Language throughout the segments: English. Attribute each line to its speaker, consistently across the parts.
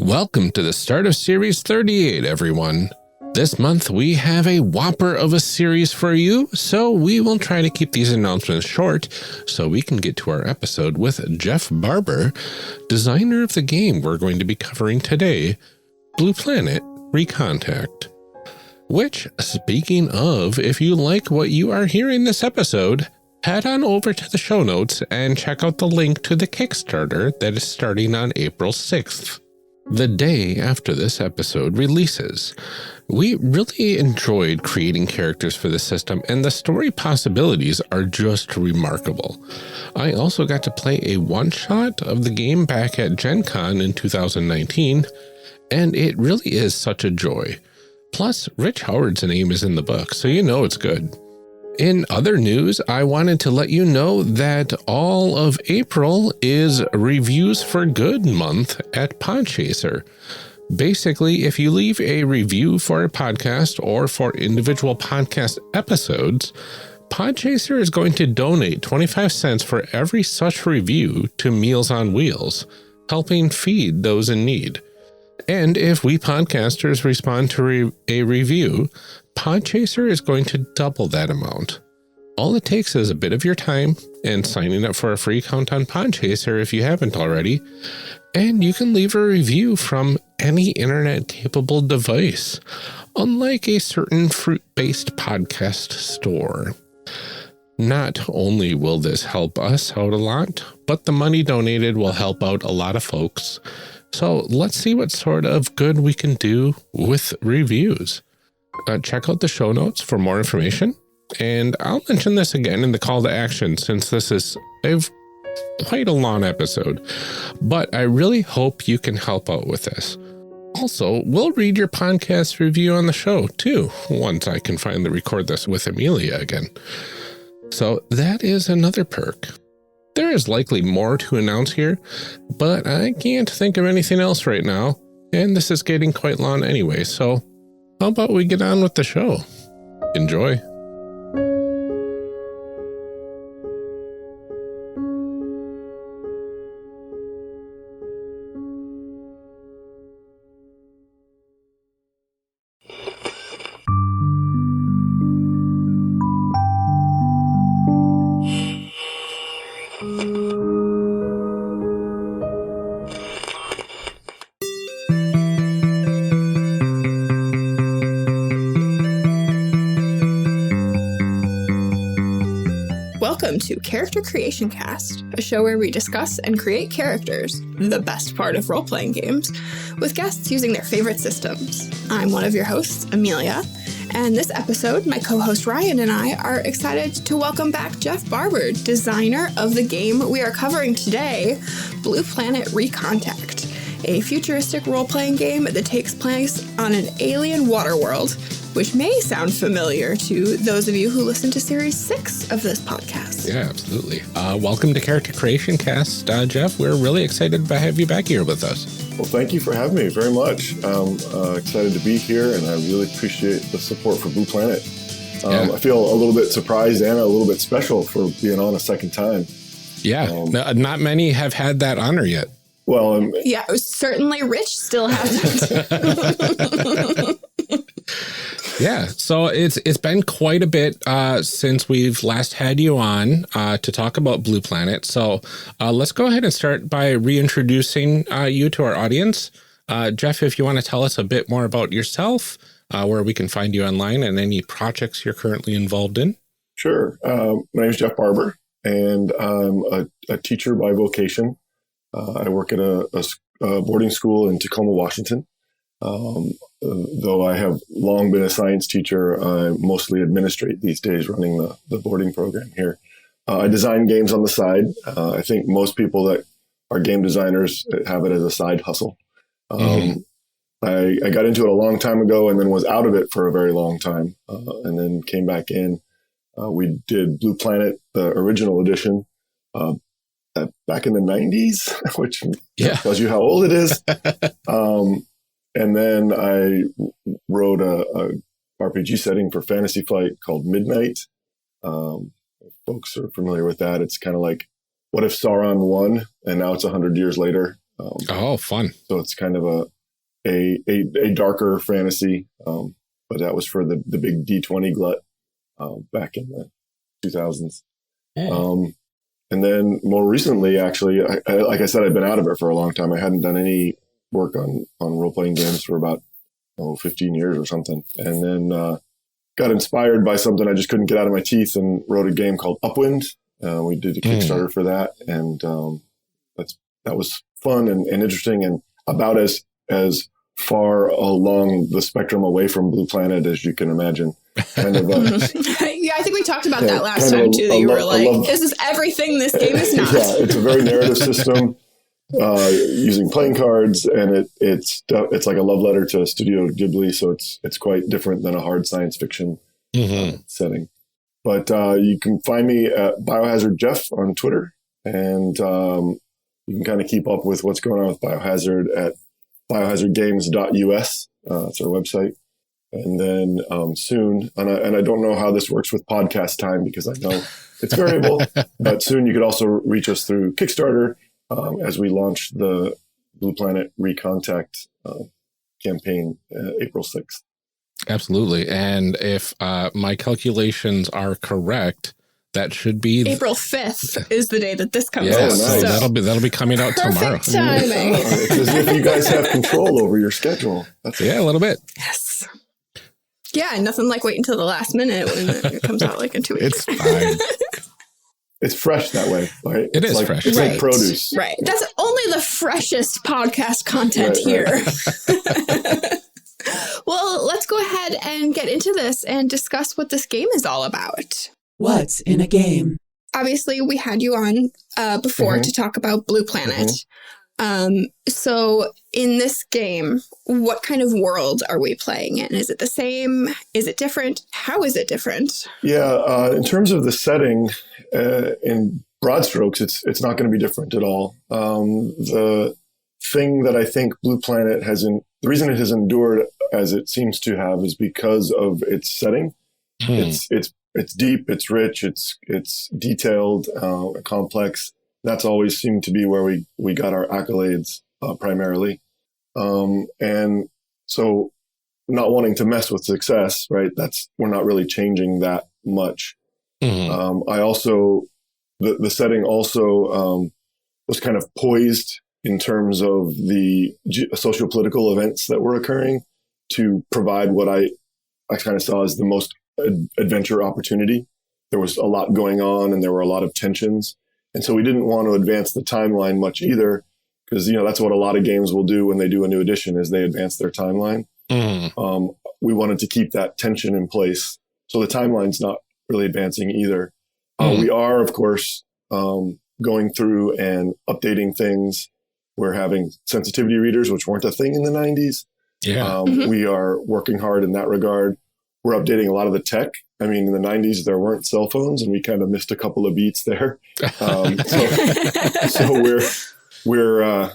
Speaker 1: Welcome to the start of Series 38, everyone. This month we have a whopper of a series for you, so we will try to keep these announcements short so we can get to our episode with Jeff Barber, designer of the game we're going to be covering today, Blue Planet Recontact. Which, speaking of, if you like what you are hearing this episode, head on over to the show notes and check out the link to the Kickstarter that is starting on April 6th. The day after this episode releases. We really enjoyed creating characters for the system, and the story possibilities are just remarkable. I also got to play a one-shot of the game back at Gen Con in 2019, and it really is such a joy. Plus, Rich Howard's name is in the book, so you know it's good. In other news, I wanted to let you know that all of April is Reviews for Good month at Podchaser. Basically, if you leave a review for a podcast or for individual podcast episodes, Podchaser is going to donate 25 cents for every such review to Meals on Wheels, helping feed those in need. And if we podcasters respond to a review, Podchaser is going to double that amount. All it takes is a bit of your time and signing up for a free account on Podchaser if you haven't already, and you can leave a review from any internet-capable device, unlike a certain fruit-based podcast store. Not only will this help us out a lot, but the money donated will help out a lot of folks. So let's see what sort of good we can do with reviews. Check out the show notes for more information, and I'll mention this again in the call to action since this is quite a long episode, but I really hope you can help out with this. Also, we'll read your podcast review on the show too, once I can finally record this with Amelia again. So that is another perk. There is likely more to announce here, but I can't think of anything else right now, and this is getting quite long anyway, so how about we get on with the show? Enjoy.
Speaker 2: Welcome to Character Creation Cast, a show where we discuss and create characters, the best part of role-playing games, with guests using their favorite systems. I'm one of your hosts, Amelia, and this episode, my co-host Ryan and I are excited to welcome back Jeff Barber, designer of the game we are covering today, Blue Planet Recontact, a futuristic role-playing game that takes place on an alien water world, which may sound familiar to those of you who listen to Series 6 of this podcast.
Speaker 1: Yeah, absolutely. Welcome to Character Creation Cast, Jeff. We're really excited to have you back here with us.
Speaker 3: Well, thank you for having me very much. I'm excited to be here, and I really appreciate the support for Blue Planet. I feel a little bit surprised and a little bit special for being on a second time.
Speaker 1: Yeah, not many have had that honor yet.
Speaker 3: Well,
Speaker 2: yeah, certainly Rich still hasn't.
Speaker 1: Yeah, so it's been quite a bit since we've last had you on to talk about Blue Planet. So let's go ahead and start by reintroducing you to our audience. Jeff, if you want to tell us a bit more about yourself, where we can find you online and any projects you're currently involved in.
Speaker 3: Sure. My name is Jeff Barber, and I'm a teacher by vocation. I work at a boarding school in Tacoma, Washington. Though I have long been a science teacher, I mostly administrate these days running the boarding program here. I design games on the side. I think most people that are game designers have it as a side hustle. I got into it a long time ago and then was out of it for a very long time and then came back in. We did Blue Planet, the original edition, back in the 90s, which tells you how old it is. And then I wrote a RPG setting for Fantasy Flight called Midnight. If folks are familiar with that. It's kind of like, what if Sauron won and now it's 100 years later?
Speaker 1: Oh, fun.
Speaker 3: So it's kind of a darker fantasy, but that was for the big D20 glut back in the 2000s. And then more recently, actually, I like I said, I've been out of it for a long time. I hadn't done any work on role-playing games for about 15 years or something. And then got inspired by something I just couldn't get out of my teeth and wrote a game called Upwind. We did a Kickstarter for that. And that was fun and interesting and about as far along the spectrum away from Blue Planet as you can imagine. Kind of
Speaker 2: yeah, I think we talked about that last time too, that you were like, this is everything this game is not.
Speaker 3: Yeah, it's a very narrative system using playing cards, and it's like a love letter to Studio Ghibli, so it's quite different than a hard science fiction setting. But you can find me at Biohazard Jeff on Twitter, and you can kind of keep up with what's going on with Biohazard at biohazardgames.us. It's our website. And then soon, and I don't know how this works with podcast time because I know it's variable, but soon you could also reach us through Kickstarter as we launch the Blue Planet Recontact campaign April 6th.
Speaker 1: Absolutely. And if my calculations are correct, that should be
Speaker 2: April 5th is the day that this comes
Speaker 1: out.
Speaker 3: Nice.
Speaker 1: So that'll be coming out tomorrow.
Speaker 2: Perfect timing.
Speaker 3: It's as if you guys have control over your schedule.
Speaker 1: Yeah, a little bit.
Speaker 2: Yes. Yeah, nothing like waiting until the last minute when it comes out like in 2 weeks.
Speaker 1: It's fine.
Speaker 3: It's fresh that way, right?
Speaker 1: It is fresh.
Speaker 3: It's like produce.
Speaker 2: Right. That's only the freshest podcast content here. Right. Well, let's go ahead and get into this and discuss what this game is all about.
Speaker 4: What's in a game?
Speaker 2: Obviously, we had you on before to talk about Blue Planet. So in this game, what kind of world are we playing in? Is it the same? Is it different? How is it different?
Speaker 3: Yeah, in terms of the setting, in broad strokes, it's not going to be different at all. The thing that I think Blue Planet the reason it has endured as it seems to have is because of its setting. It's deep, it's rich, it's detailed, complex. That's always seemed to be where we got our accolades primarily. And so not wanting to mess with success, right? We're not really changing that much. I also, the setting also was kind of poised in terms of the socio-political events that were occurring to provide what I kind of saw as the most adventure opportunity. There was a lot going on and there were a lot of tensions. And so we didn't want to advance the timeline much either, because, that's what a lot of games will do when they do a new edition is they advance their timeline. We wanted to keep that tension in place. So the timeline's not really advancing either. We are, of course, going through and updating things. We're having sensitivity readers, which weren't a thing in the 90s.
Speaker 1: Yeah.
Speaker 3: We are working hard in that regard. We're updating a lot of the tech. I mean, in the 90s, there weren't cell phones, and we kind of missed a couple of beats there. So we're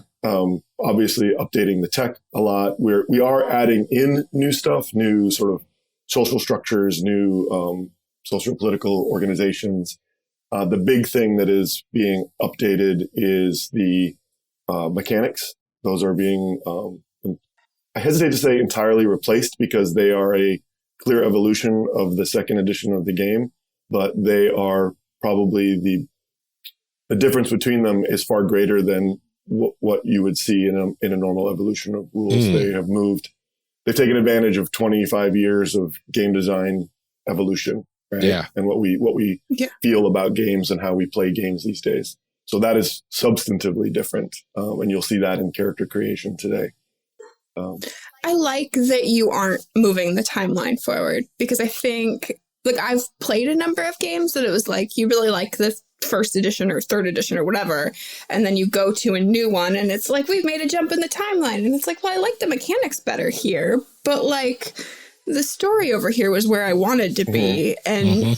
Speaker 3: obviously updating the tech a lot. We are adding in new stuff, new sort of social structures, new social political organizations. The big thing that is being updated is the mechanics. Those are being, I hesitate to say entirely replaced because they are a clear evolution of the second edition of the game, but they are probably the difference between them is far greater than what you would see in a normal evolution of rules. They've taken advantage of 25 years of game design evolution, right?
Speaker 1: Yeah.
Speaker 3: And what we feel about games and how we play games these days. So that is substantively different. And you'll see that in character creation today.
Speaker 2: I like that you aren't moving the timeline forward, because I think, I've played a number of games that it was like, you really like the first edition or third edition or whatever, and then you go to a new one and it's like, we've made a jump in the timeline. And it's like, well, I like the mechanics better here, but the story over here was where I wanted to be. And,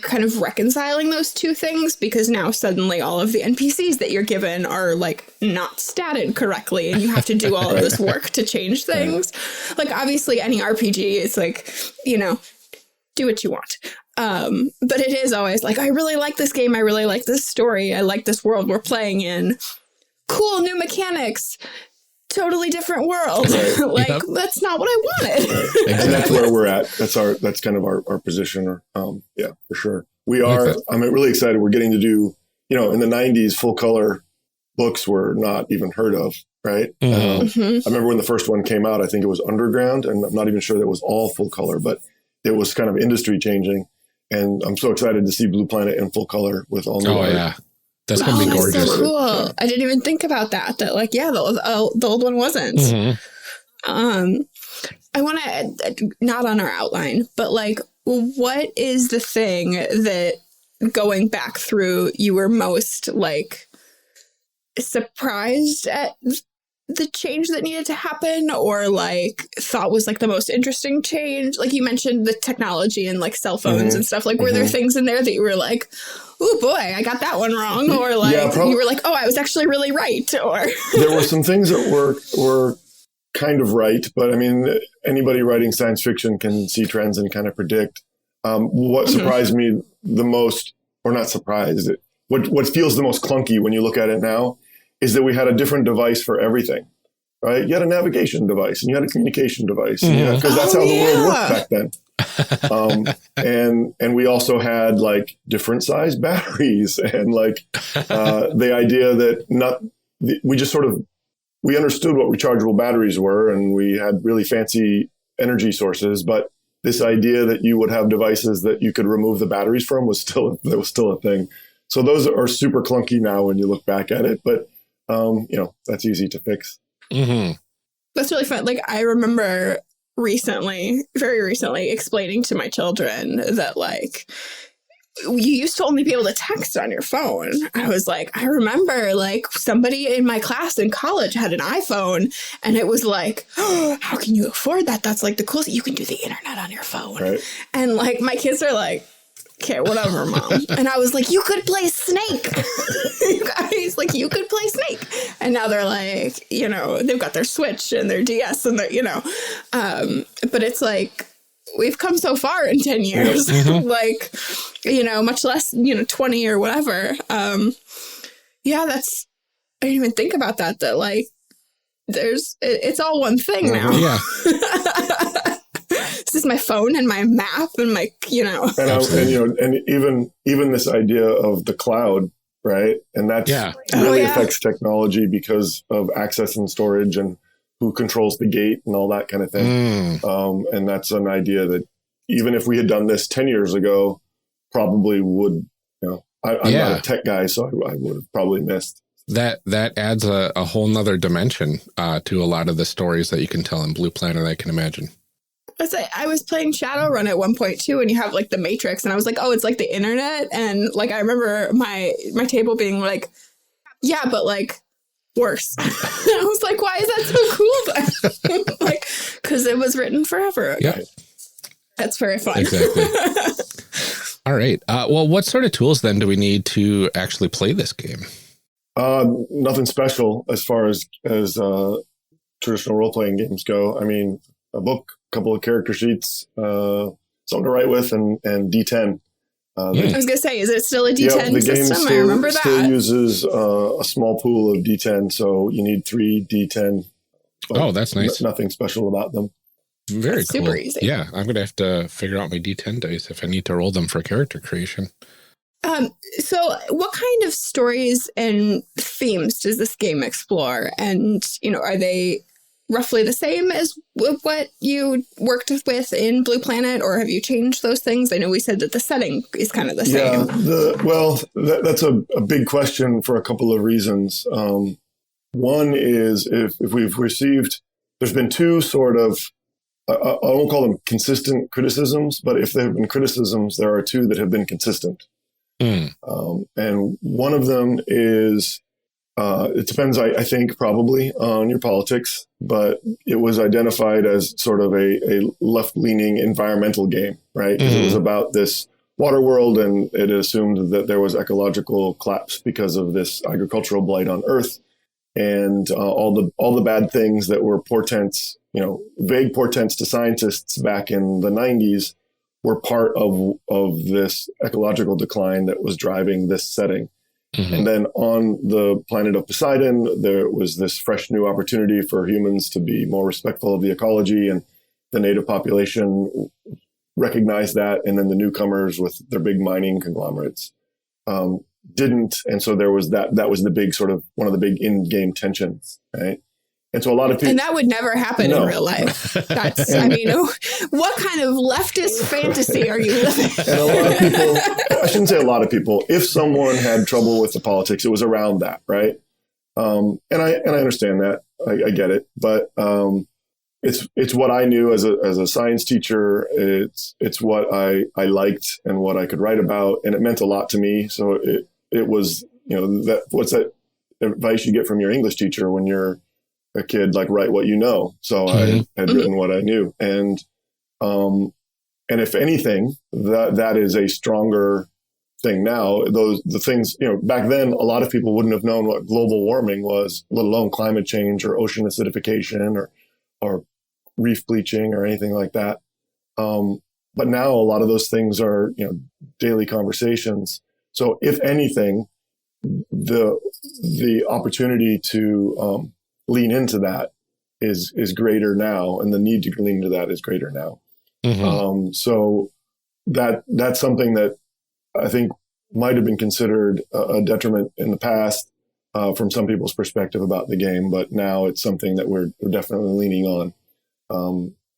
Speaker 2: kind of reconciling those two things, because now suddenly all of the NPCs that you're given are not statted correctly. And you have to do all of this work to change things. Obviously any RPG is do what you want. But it is always I really like this game. I really like this story. I like this world we're playing in. cool new mechanics, totally different world.
Speaker 3: Right.
Speaker 2: Yep. That's not what I wanted.
Speaker 3: Exactly. And that's where we're at. That's kind of our position. Yeah, for sure. We are, I'm really excited. We're getting to do, in the 90s, full color books were not even heard of, right? I remember when the first one came out, I think it was Underground, and I'm not even sure that it was all full color, but it was kind of industry changing. And I'm so excited to see Blue Planet in full color with all new art. Yeah.
Speaker 1: That's going to be gorgeous.
Speaker 2: So cool. Yeah. I didn't even think about that. The old one wasn't. I want to, not on our outline, but what is the thing that going back through you were most surprised at the change that needed to happen, or thought was the most interesting change? You mentioned the technology and cell phones and stuff. Were there things in there that you were oh boy, I got that one wrong, or you were oh, I was actually really right? Or
Speaker 3: there were some things that were kind of right, but I mean, anybody writing science fiction can see trends and kind of predict. What surprised me the most, or not surprised, what feels the most clunky when you look at it now, is that we had a different device for everything, right? You had a navigation device and you had a communication device, because that's how the world worked back then. And we also had different size batteries, and the idea that we understood what rechargeable batteries were, and we had really fancy energy sources, but this idea that you would have devices that you could remove the batteries from was still a thing. So those are super clunky now when you look back at it, but that's easy to fix.
Speaker 2: That's really fun. I remember very recently explaining to my children that you used to only be able to text on your phone. I was I remember somebody in my class in college had an iPhone, and it was oh, how can you afford that? That's the coolest. You can do the internet on your phone. Right. And my kids are okay, whatever, Mom. And I was you could play Snake. You guys, you could play Snake. And now they're they've got their Switch and their DS and their, but it's we've come so far in 10 years, much less, 20 or whatever. I didn't even think about that it's all one thing now.
Speaker 1: Yeah.
Speaker 2: This is my phone and my map and my,
Speaker 3: And even this idea of the cloud, right? And that really affects technology because of access and storage and who controls the gate and all that kind of thing. And that's an idea that even if we had done this 10 years ago, probably would, I'm not a tech guy, so I would have probably missed.
Speaker 1: That adds a whole nother dimension to a lot of the stories that you can tell in Blue Planet, I can imagine.
Speaker 2: I was playing Shadowrun at one point too, and you have the Matrix, and I was oh, it's the internet, and I remember my table being yeah, but worse. I was why is that so cool? Because it was written forever.
Speaker 1: Yeah,
Speaker 2: that's very fun.
Speaker 1: Exactly. All right. Well, what sort of tools then do we need to actually play this game?
Speaker 3: Nothing special as far as traditional role playing games go. I mean, a book, couple of character sheets, something to write with, and D10.
Speaker 2: I was going to say, is it still a D10 system? I remember that.
Speaker 3: Still uses a small pool of D10, so you need 3 D10.
Speaker 1: Oh, that's nice.
Speaker 3: Nothing special about them.
Speaker 1: Very cool.
Speaker 2: Super easy.
Speaker 1: Yeah, I'm going to have to figure out my D10 dice if I need to roll them for character creation.
Speaker 2: So what kind of stories and themes does this game explore? And, are they roughly the same as what you worked with in Blue Planet, or have you changed those things? I know we said that the setting is kind of the same.
Speaker 3: Yeah, that's a big question for a couple of reasons. One is if we've received, there's been 2 sort of, I won't call them consistent criticisms, but if there have been criticisms, there are 2 that have been consistent. And one of them is, it depends, I think, probably on your politics, but it was identified as sort of a left-leaning environmental game, right? Because it was about this water world, and it assumed that there was ecological collapse because of this agricultural blight on Earth, and all the bad things that were portents, vague portents to scientists back in the 90s were part of this ecological decline that was driving this setting.
Speaker 1: Mhm.
Speaker 3: And then on the planet of Poseidon, there was this fresh new opportunity for humans to be more respectful of the ecology, and the native population recognized that. And then the newcomers with their big mining conglomerates didn't. And so there was that was the big sort of one of the big in-game tensions, right? And so a lot of people,
Speaker 2: and that would never happen in real life. That's, I mean, what kind of leftist fantasy are you living?
Speaker 3: And a lot of people, I shouldn't say a lot of people, if someone had trouble with the politics, it was around that, right? And I understand that. I get it. But it's what I knew as a science teacher. It's what I liked and what I could write about. And it meant a lot to me. So it was, what's that advice you get from your English teacher when you're a kid, like write what you know. So I had written what I knew. And if anything, that is a stronger thing now. The things, back then, a lot of people wouldn't have known what global warming was, let alone climate change or ocean acidification or reef bleaching or anything like that. But now a lot of those things are, daily conversations. So if anything, the opportunity to lean into that is greater now, and the need to lean into that is greater now. So that's something that I think might have been considered a detriment in the past from some people's perspective about the game, but now it's something that we're definitely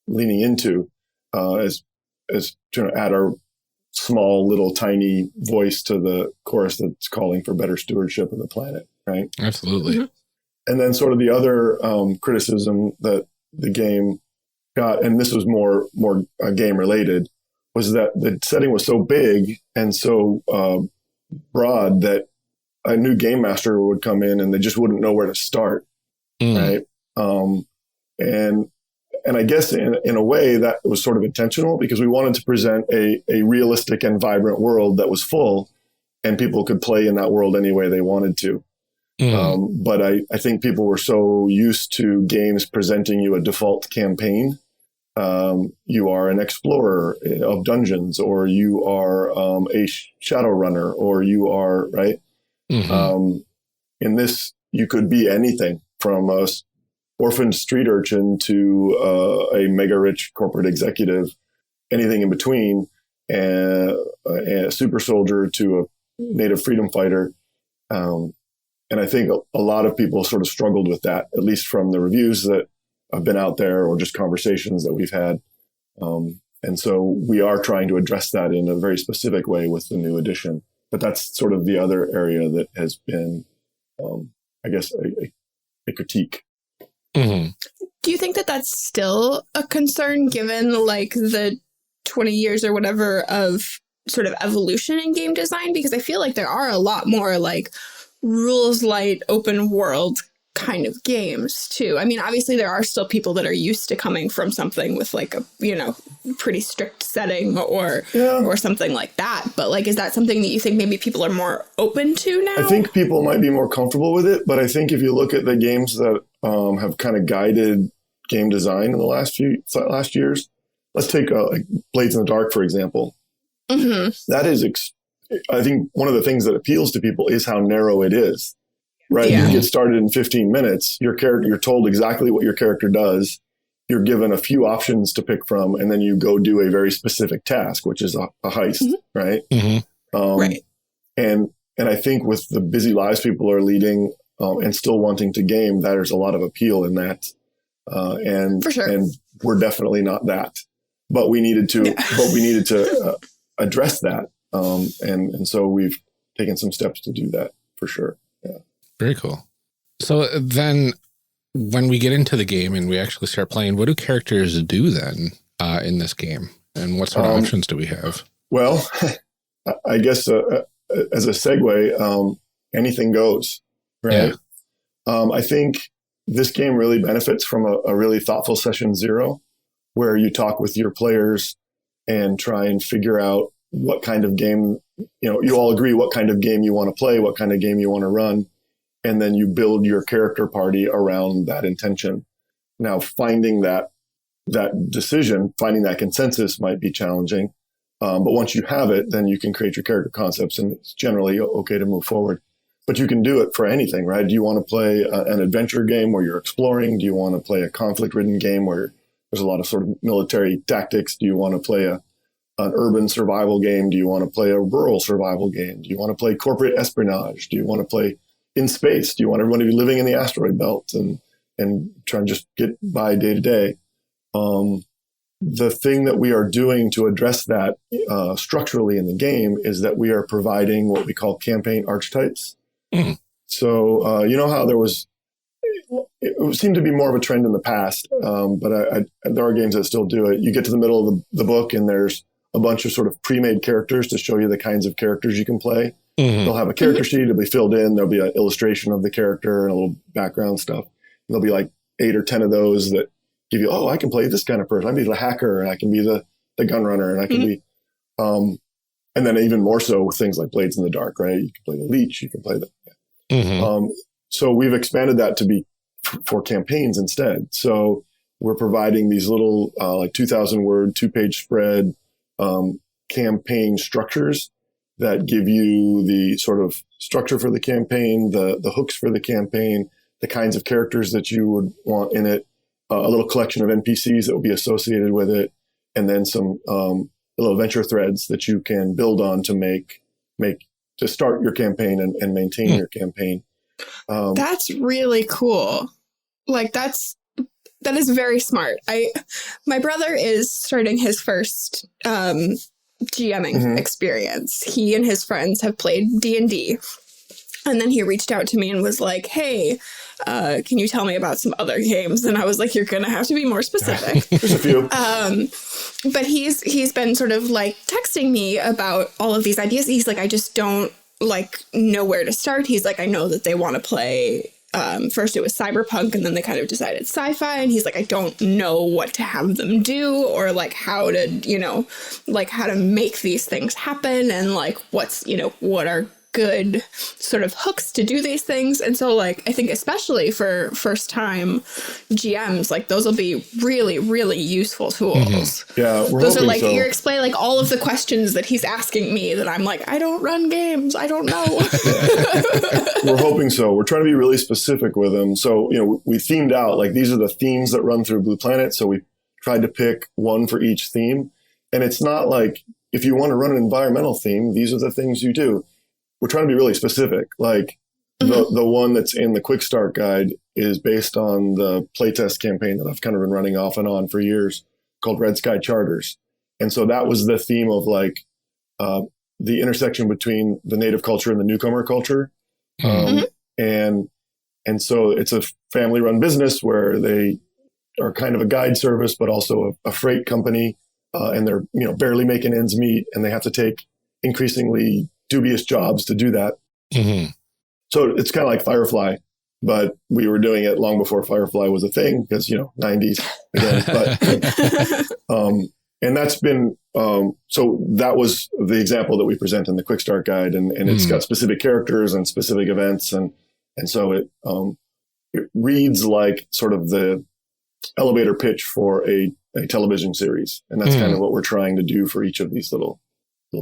Speaker 3: leaning into as trying to add our small little tiny voice to the chorus that's calling for better stewardship of the planet, right?
Speaker 1: Absolutely.
Speaker 3: And then sort of the other criticism that the game got, and this was more game related, was that the setting was so big and so broad that a new game master would come in and they just wouldn't know where to start, right? And I guess in a way that was sort of intentional, because we wanted to present a realistic and vibrant world that was full, and people could play in that world any way they wanted to. But I think people were so used to games presenting you a default campaign. You are an explorer of dungeons, or you are a shadow runner, or you are, right? In this, you could be anything from a orphaned street urchin to a mega rich corporate executive, anything in between, and a super soldier to a native freedom fighter. And I think a lot of people sort of struggled with that, at least from the reviews that have been out there or just conversations that we've had. And so we are trying to address that in a very specific way with the new edition. But that's sort of the other area that has been, I guess, a critique.
Speaker 2: Do you think that that's still a concern given like the 20 years or whatever of sort of evolution in game design? Because I feel like there are a lot more like rules light open world kind of games too. I mean, obviously there are still people that are used to coming from something with like a, pretty strict setting or something like that. But like, is that something that you think maybe people are more open to now?
Speaker 3: I think people might be more comfortable with it, but I think if you look at the games that have kind of guided game design in the last years, let's take like Blades in the Dark, for example. That is, I think one of the things that appeals to people is how narrow it is. Right. You get started in 15 minutes. You're told exactly what your character does. You're given a few options to pick from, and then you go do a very specific task, which is a heist. Right.
Speaker 2: Right.
Speaker 3: And I think with the busy lives people are leading and still wanting to game, there's a lot of appeal in that. And,
Speaker 2: for sure.
Speaker 3: And we're definitely not that, but we needed to address that. And so we've taken some steps to do that for sure. Yeah.
Speaker 1: Very cool. So then when we get into the game and we actually start playing, what do characters do then in this game? And what sort of options do we have?
Speaker 3: Well, I guess as a segue, anything goes, right? Yeah. I think this game really benefits from a really thoughtful session zero, where you talk with your players and try and figure out what kind of game, you all agree what kind of game you want to play, what kind of game you want to run. And then you build your character party around that intention. Now, finding that decision, finding that consensus might be challenging. But once you have it, then you can create your character concepts, and it's generally okay to move forward. but you can do it for anything, right? Do you want to play an adventure game where you're exploring? Do you want to play a conflict-ridden game where there's a lot of sort of military tactics? Do you want to play an urban survival game? Do you want to play a rural survival game? Do you want to play corporate espionage? Do you want to play in space? Do you want everyone to be living in the asteroid belt and try and just get by day to day? The thing that we are doing to address that structurally in the game is that we are providing what we call campaign archetypes. Mm. So you know how it seemed to be more of a trend in the past, but there are games that still do it. You get to the middle of the book and there's a bunch of sort of pre-made characters to show you the kinds of characters you can play. Mm-hmm. They'll have a character sheet, it'll be filled in, there'll be an illustration of the character and a little background stuff. And there'll be like 8 or 10 of those that give you, I can play this kind of person. I can be the hacker and I can be the gun runner and I can be, and then even more so with things like Blades in the Dark, right? You can play the leech, you can play the, so we've expanded that to be for campaigns instead. So we're providing these little, like 2,000 word, 2-page spread, campaign structures that give you the sort of structure for the campaign, the hooks for the campaign, the kinds of characters that you would want in it, a little collection of NPCs that will be associated with it, and then some little adventure threads that you can build on to to start your campaign and maintain your campaign.
Speaker 2: That's really cool. Like that is very smart. My brother is starting his first GMing experience. He and his friends have played D&D. And then he reached out to me and was like, hey, can you tell me about some other games? And I was like, you're going to have to be more specific.
Speaker 3: There's a few.
Speaker 2: But he's been sort of like texting me about all of these ideas. He's like, I just don't know where to start. He's like, I know that they want to play. First it was cyberpunk and then they kind of decided sci-fi. And he's like, I don't know what to have them do or like how to, how to make these things happen. And like, what are good sort of hooks to do these things. And so like, I think especially for first time GMs, like those will be really, really useful tools. Mm-hmm.
Speaker 3: Yeah.
Speaker 2: Those are like, you're explaining like all of the questions that he's asking me that I'm like, I don't run games. I don't know.
Speaker 3: We're hoping so. We're trying to be really specific with them. So, we themed out like, these are the themes that run through Blue Planet. So we tried to pick one for each theme. And it's not like, if you want to run an environmental theme, these are the things you do. We're trying to be really specific. Like the one that's in the Quick Start Guide is based on the playtest campaign that I've kind of been running off and on for years called Red Sky Charters. And so that was the theme of like the intersection between the native culture and the newcomer culture. And so it's a family run business where they are kind of a guide service, but also a freight company. And they're, barely making ends meet and they have to take increasingly dubious jobs to do that. Mm-hmm. So it's kind of like Firefly, but we were doing it long before Firefly was a thing because, 90s again. But, and that's been, so that was the example that we present in the Quick Start Guide and it's got specific characters and specific events. And so it reads like sort of the elevator pitch for a television series. And that's kind of what we're trying to do for each of these little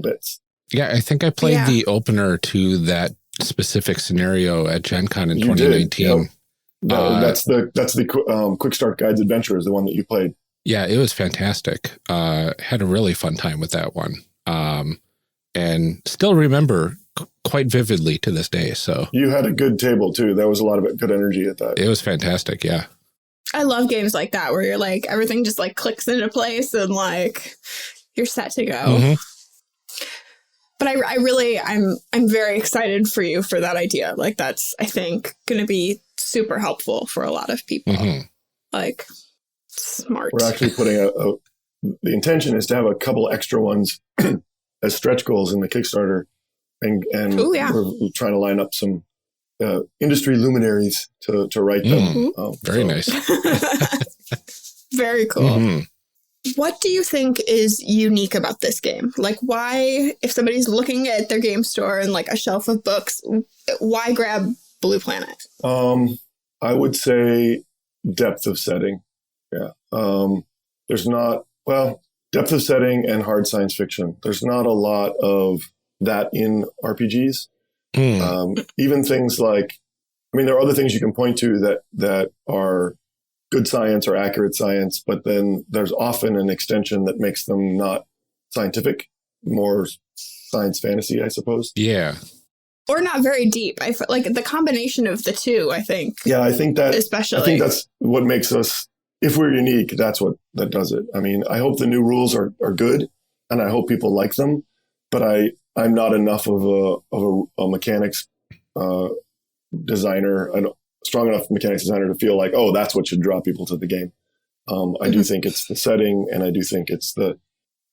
Speaker 3: bits.
Speaker 1: Yeah, I think I played the opener to that specific scenario at Gen Con in 2019.
Speaker 3: Yep. That's the Quick Start Guides Adventure is the one that you played.
Speaker 1: Yeah, it was fantastic. Had a really fun time with that one. And still remember quite vividly to this day. So
Speaker 3: you had a good table too. There was a lot of good energy at that.
Speaker 1: It was fantastic. Yeah. I
Speaker 2: love games like that where you're like, everything just like clicks into place and like you're set to go. Mm-hmm. But I'm very excited for you for that idea. Like that's, I think, going to be super helpful for a lot of people. Mm-hmm. Like smart.
Speaker 3: We're actually putting the intention is to have a couple extra ones as stretch goals in the Kickstarter. And we're trying to line up some industry luminaries to write them.
Speaker 1: Very nice.
Speaker 2: Very cool. Mm-hmm. What do you think is unique about this game? Like why, if somebody's looking at their game store and like a shelf of books, why grab Blue Planet?
Speaker 3: I would say depth of setting. Yeah. There's not, depth of setting and hard science fiction. There's not a lot of that in RPGs. Even things like, I mean, there are other things you can point to that are good science or accurate science, but then there's often an extension that makes them not scientific, more science fantasy, I suppose.
Speaker 1: Yeah.
Speaker 2: Or not very deep. I feel like the combination of the two, I think.
Speaker 3: Yeah, I think
Speaker 2: especially.
Speaker 3: that's what makes us, if we're unique, that's what that does it. I mean, I hope the new rules are good, and I hope people like them, but I'm not enough of a mechanics designer, a strong enough mechanics designer to feel like, oh, that's what should draw people to the game. I do think it's the setting, and I do think it's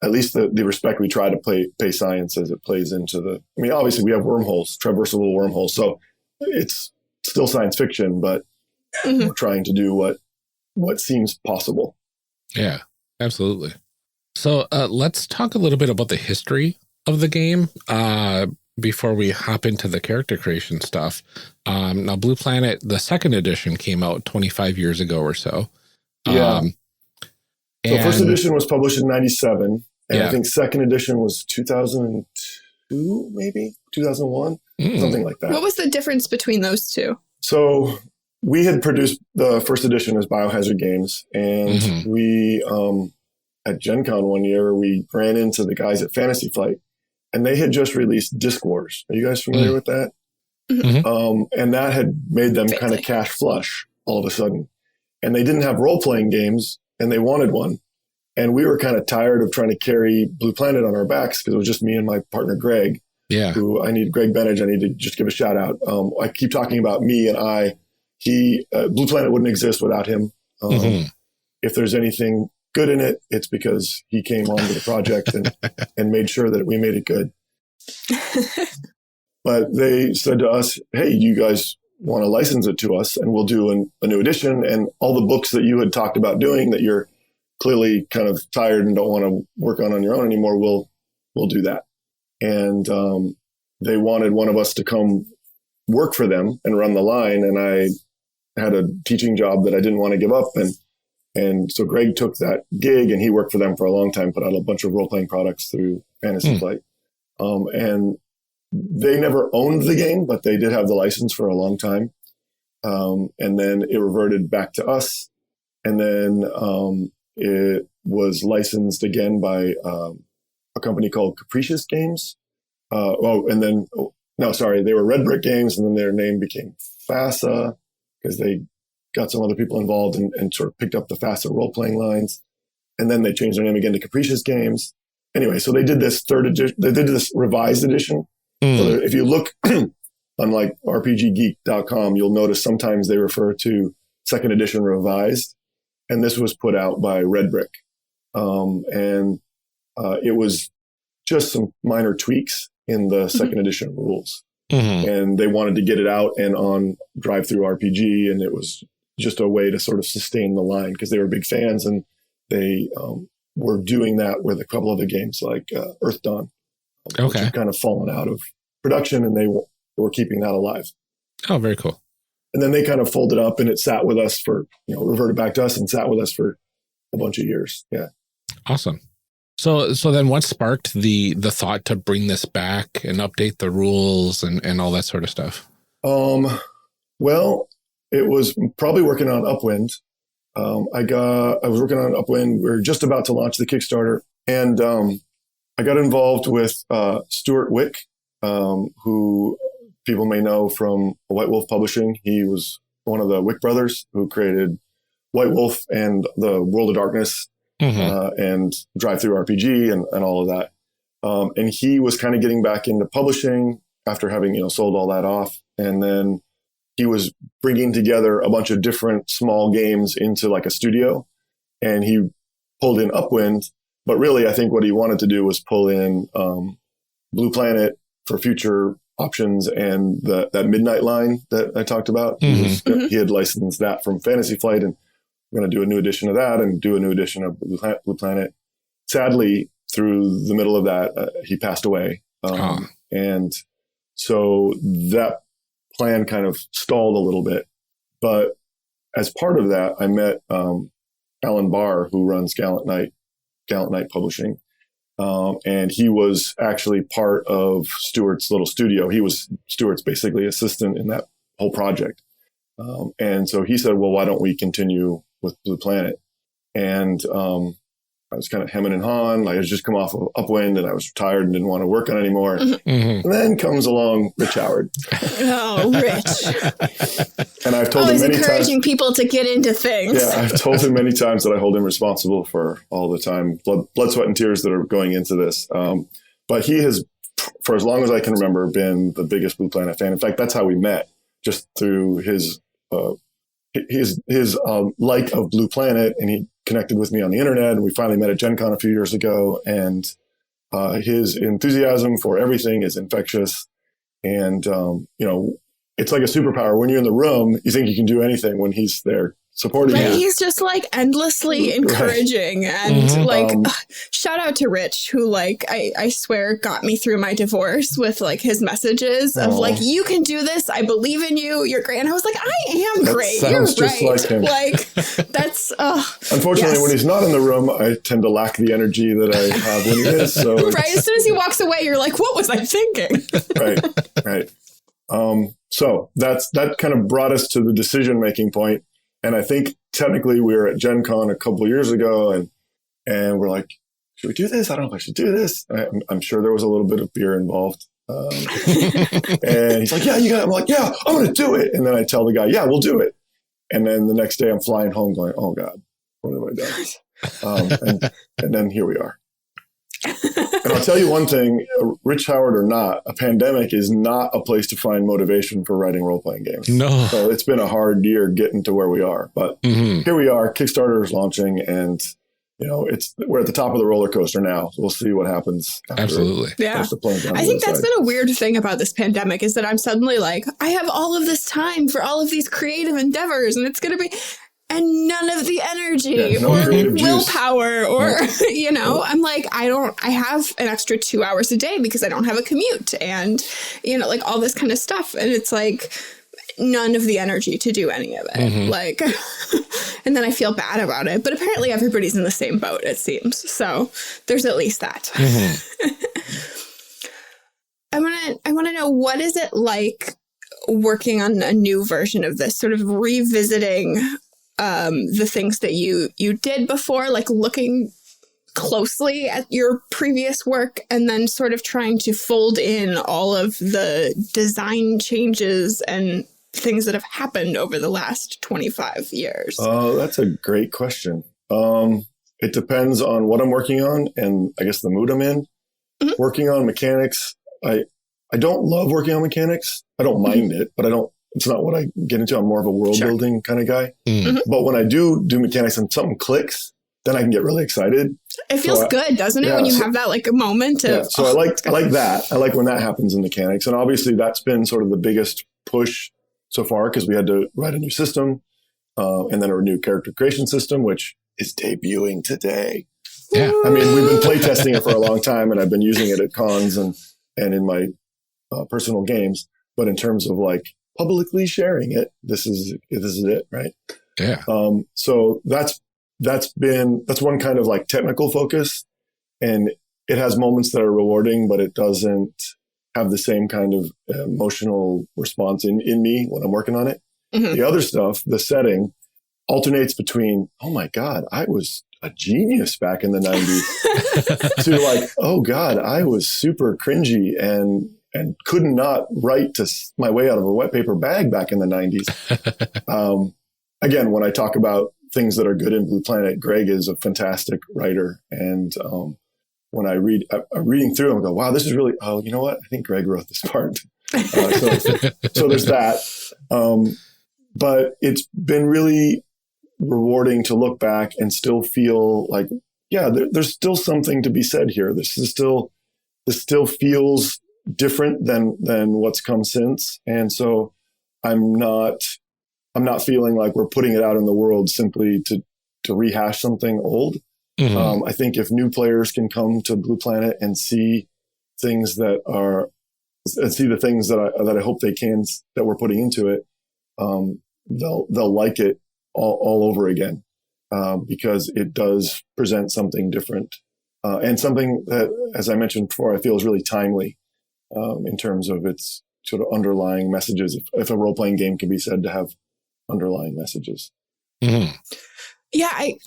Speaker 3: at least the respect we try to pay science as it plays into I mean, obviously we have wormholes, traversable wormholes, so it's still science fiction, but we're trying to do what seems possible.
Speaker 1: Yeah, absolutely. So let's talk a little bit about the history of the game before we hop into the character creation stuff. Now, Blue Planet, the second edition came out 25 years ago or so.
Speaker 3: Yeah. So first edition was published in 97, and I think second edition was 2002, maybe 2001, something like that.
Speaker 2: What was the difference between those two?
Speaker 3: So we had produced the first edition as Biohazard Games, and we at Gen Con one year, we ran into the guys at Fantasy Flight, and they had just released Disc Wars. Are you guys familiar with that? And that had made them kind of cash flush all of a sudden. And they didn't have role-playing games, and they wanted one. And we were kind of tired of trying to carry Blue Planet on our backs because it was just me and my partner, Greg, Greg Benage. I need to just give a shout out. I keep talking about me and Blue Planet wouldn't exist without him. If there's anything good in it, it's because he came onto the project and made sure that we made it good. But they said to us, hey, you guys want to license it to us, and we'll do a new edition, and all the books that you had talked about doing that you're clearly kind of tired and don't want to work on your own anymore, we'll do that. And they wanted one of us to come work for them and run the line, and I had a teaching job that I didn't want to give up, and so Greg took that gig, and he worked for them for a long time, put out a bunch of role-playing products through Fantasy Flight. And they never owned the game, but they did have the license for a long time. And then it reverted back to us. And then it was licensed again by a company called Capricious Games. They were Red Brick Games, and then their name became FASA because they got some other people involved and sort of picked up the FASA role-playing lines. And then they changed their name again to Capricious Games. Anyway, so they did this third edition. They did this revised edition. So if you look on like RPGgeek.com, you'll notice sometimes they refer to second edition revised. And this was put out by Red Brick. It was just some minor tweaks in the second edition rules. And they wanted to get it out and on DriveThruRPG, and it was just a way to sort of sustain the line because they were big fans, and they were doing that with a couple other games like Earth Dawn, which had kind of fallen out of production, and they were keeping that alive.
Speaker 1: Oh, very cool.
Speaker 3: And then they kind of folded up, and it sat with us for, reverted back to us and sat with us for a bunch of years. Yeah.
Speaker 1: Awesome. So then what sparked the thought to bring this back and update the rules and all that sort of stuff?
Speaker 3: Well, it was probably working on Upwind. I was working on Upwind. We were just about to launch the Kickstarter, and I got involved with Stuart Wick, who people may know from White Wolf Publishing. He was one of the Wick brothers who created White Wolf and the World of Darkness and DriveThruRPG and all of that. And he was kind of getting back into publishing after having sold all that off, and then he was bringing together a bunch of different small games into like a studio, and he pulled in Upwind. But really, I think what he wanted to do was pull in Blue Planet for future options and that Midnight line that I talked about. He had licensed that from Fantasy Flight, and we're going to do a new edition of that and do a new edition of Blue Planet. Sadly, through the middle of that, he passed away. And so that plan kind of stalled a little bit. But as part of that, I met Alan Barr, who runs Gallant Knight Publishing. And he was actually part of Stuart's little studio. He was Stuart's basically assistant in that whole project. And so he said, well, why don't we continue with Blue Planet? And I was kind of hemming and hawing. Like I had just come off of Upwind and I was tired and didn't want to work on it anymore.
Speaker 1: Mm-hmm.
Speaker 3: And then comes along Rich Howard.
Speaker 2: Oh, Rich.
Speaker 3: And I've told
Speaker 2: Always
Speaker 3: him many
Speaker 2: encouraging
Speaker 3: times,
Speaker 2: people to get into things.
Speaker 3: yeah, I've told him many times that I hold him responsible for all the time, blood, sweat, and tears that are going into this. But he has, for as long as I can remember, been the biggest Blue Planet fan. In fact, that's how we met, just through his like of Blue Planet, and he connected with me on the internet, and we finally met at Gen Con a few years ago, and his enthusiasm for everything is infectious. And it's like a superpower. When you're in the room, you think you can do anything when he's there supporting
Speaker 2: Right,
Speaker 3: you.
Speaker 2: he's just like endlessly encouraging, and shout out to Rich, who I swear got me through my divorce with his messages of you can do this, I believe in you, you're great. And I was like, I am
Speaker 3: That
Speaker 2: great,
Speaker 3: sounds
Speaker 2: you're
Speaker 3: just
Speaker 2: right.
Speaker 3: like him.
Speaker 2: That's
Speaker 3: Unfortunately,
Speaker 2: yes.
Speaker 3: when he's not in the room, I tend to lack the energy that I have when he is. So
Speaker 2: right. As soon as he walks away, you're like, what was I thinking?
Speaker 3: right. So that kind of brought us to the decision-making point. And I think technically we were at Gen Con a couple of years ago and we're like, should we do this? I don't know if I should do this. I'm sure there was a little bit of beer involved. And he's like, yeah, you got it. I'm like, yeah, I'm going to do it. And then I tell the guy, yeah, we'll do it. And then the next day I'm flying home going, oh God, what have I done? And then here we are. And I'll tell you one thing, Rich Howard or not, a pandemic is not a place to find motivation for writing role-playing games.
Speaker 1: No.
Speaker 3: So it's been a hard year getting to where we are. But here we are, Kickstarter is launching, and we're at the top of the roller coaster now. So we'll see what happens.
Speaker 1: Absolutely.
Speaker 2: Yeah. I think that's been a weird thing about this pandemic is that I'm suddenly like, I have all of this time for all of these creative endeavors, and it's going to be... And none of the energy or willpower or, I'm like, I have an extra 2 hours a day because I don't have a commute and, all this kind of stuff. And it's like none of the energy to do any of it. And then I feel bad about it. But apparently everybody's in the same boat, it seems. So there's at least that. I want to know, what is it like working on a new version of this, sort of revisiting the things that you did before, looking closely at your previous work and then sort of trying to fold in all of the design changes and things that have happened over the last 25 years?
Speaker 3: That's a great question. It depends on what I'm working on and I guess the mood I'm in. Working on mechanics, I don't love working on mechanics. I don't mind it, but it's not what I get into. I'm more of a world building kind of guy. But when I do mechanics and something clicks, then I can get really excited.
Speaker 2: It feels good, doesn't it? When you have that a moment of,
Speaker 3: so I like that. I like when that happens in mechanics. And obviously that's been sort of the biggest push so far because we had to write a new system and then a new character creation system, which is debuting today.
Speaker 1: Yeah.
Speaker 3: I mean, we've been playtesting it for a long time and I've been using it at cons and in my personal games. But in terms of publicly sharing it, this is it, right?
Speaker 1: Yeah.
Speaker 3: So that's one kind of technical focus, and it has moments that are rewarding, but it doesn't have the same kind of emotional response in me when I'm working on it. The other stuff, the setting, alternates between, oh my God, I was a genius back in the 90s to oh God, I was super cringy and could not write my way out of a wet paper bag back in the 90s. Again, when I talk about things that are good in Blue Planet, Greg is a fantastic writer. And when I'm reading through them, I go, wow, this is really, you know what? I think Greg wrote this part. So there's that. But it's been really rewarding to look back and still feel like, yeah, there's still something to be said here. This still feels different than what's come since. And so I'm not feeling like we're putting it out in the world simply to rehash something old. I think if new players can come to Blue Planet and see things that I hope they can, that we're putting into it, they'll like it all over again, because it does present something different and something that, as I mentioned before, I feel is really timely in terms of its sort of underlying messages. If a role-playing game can be said to have underlying messages.
Speaker 1: Mm-hmm.
Speaker 2: Yeah, I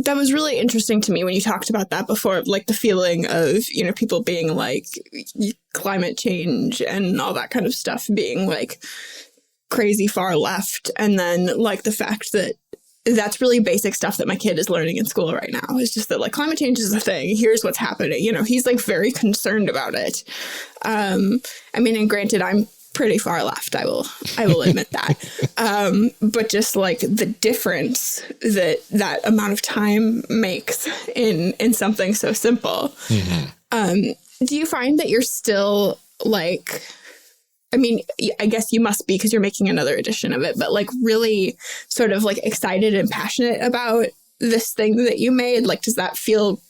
Speaker 2: that was really interesting to me when you talked about that before, like the feeling of, you know, people being like climate change and all that kind of stuff being like crazy far left. And then like the fact that that's really basic stuff that my kid is learning in school right now. It's just that like climate change is a thing. Here's what's happening. You know, he's like very concerned about it. I mean, and granted, I'm pretty far left. I will admit that. But just like the difference that amount of time makes in something so simple. Mm-hmm. Do you find that you're still like, I mean, I guess you must be because you're making another edition of it, but like really sort of like excited and passionate about this thing that you made? Like, does that feel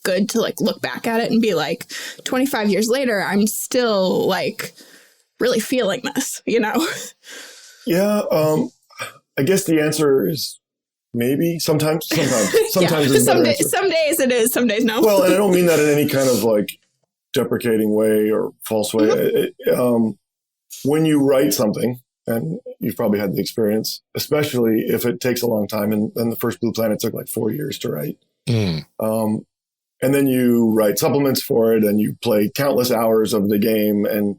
Speaker 2: good to like look back at it and be like, 25 years later, I'm still like really feeling this, you know?
Speaker 3: Yeah. I guess the answer is maybe sometimes. Yeah. Some
Speaker 2: days it is, some days no.
Speaker 3: Well, and I don't mean that in any kind of like deprecating way or false way. Mm-hmm. When you write something, and you've probably had the experience, especially if it takes a long time, and the first Blue Planet took like 4 years to write. Mm. And then you write supplements for it, and you play countless hours of the game, and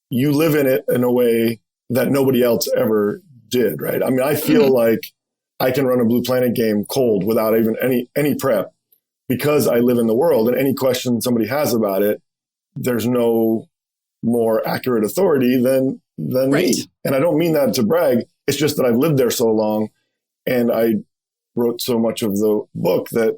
Speaker 3: you live in it in a way that nobody else ever did, right? I mean, I feel like I can run a Blue Planet game cold without even any prep because I live in the world, and any question somebody has about it, there's no more accurate authority than right. me. And I don't mean that to brag. It's just that I've lived there so long, and I wrote so much of the book that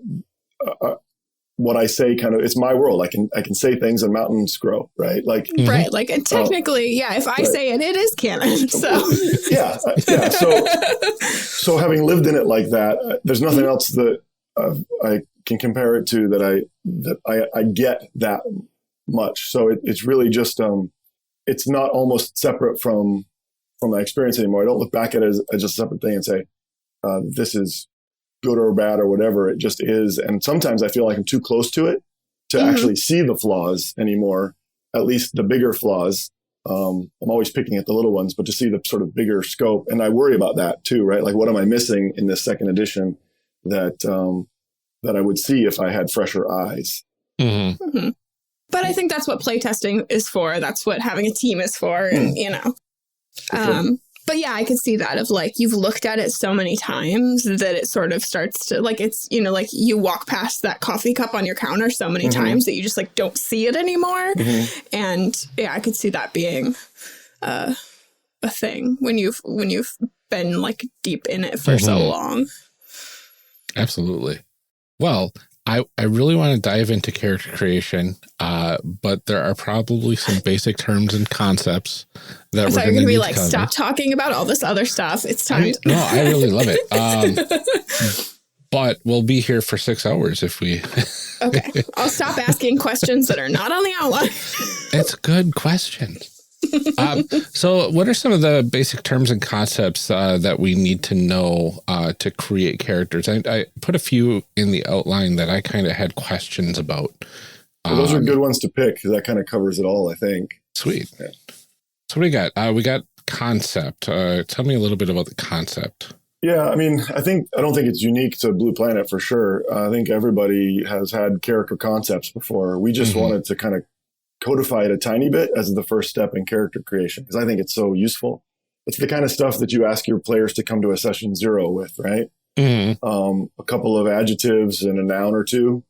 Speaker 3: what I say kind of, it's my world. I can say things and mountains grow, right? Like,
Speaker 2: right. Like, and technically, yeah, if I right. say it, it is canon. So
Speaker 3: yeah. So having lived in it like that, there's nothing else that I can compare it to that I get that much. So it's really just, it's not almost separate from my experience anymore. I don't look back at it as just a separate thing and say, this is good or bad or whatever. It just is. And sometimes I feel like I'm too close to it to actually see the flaws anymore, at least the bigger flaws. I'm always picking at the little ones, but to see the sort of bigger scope. And I worry about that too, right? Like, what am I missing in this second edition that I would see if I had fresher eyes? Mm-hmm.
Speaker 2: Mm-hmm. But I think that's what playtesting is for. That's what having a team is for, and, you know. But yeah, I could see that of like, you've looked at it so many times that it sort of starts to like, it's, you know, like you walk past that coffee cup on your counter so many times that you just like don't see it anymore. Mm-hmm. And yeah, I could see that being a thing when you've been like deep in it for so long.
Speaker 1: Absolutely. Well, I really want to dive into character creation, but there are probably some basic terms and concepts that we're going to be like,
Speaker 2: stop talking about all this other stuff. It's time.
Speaker 1: No, I really love it. But we'll be here for 6 hours if we.
Speaker 2: Okay. I'll stop asking questions that are not on the outline.
Speaker 1: It's good questions. So what are some of the basic terms and concepts that we need to know to create characters? I put a few in the outline that I kind of had questions about.
Speaker 3: Well, those are good ones to pick because that kind of covers it all, I think.
Speaker 1: Sweet. Yeah. So what do we got? We got concept. Tell me a little bit about the concept.
Speaker 3: Yeah, I mean, I don't think it's unique to Blue Planet for sure. I think everybody has had character concepts before. We just wanted to kind of codify it a tiny bit as the first step in character creation because I think it's so useful. It's the kind of stuff that you ask your players to come to a session 0 with, right? Mm-hmm. A couple of adjectives and a noun or two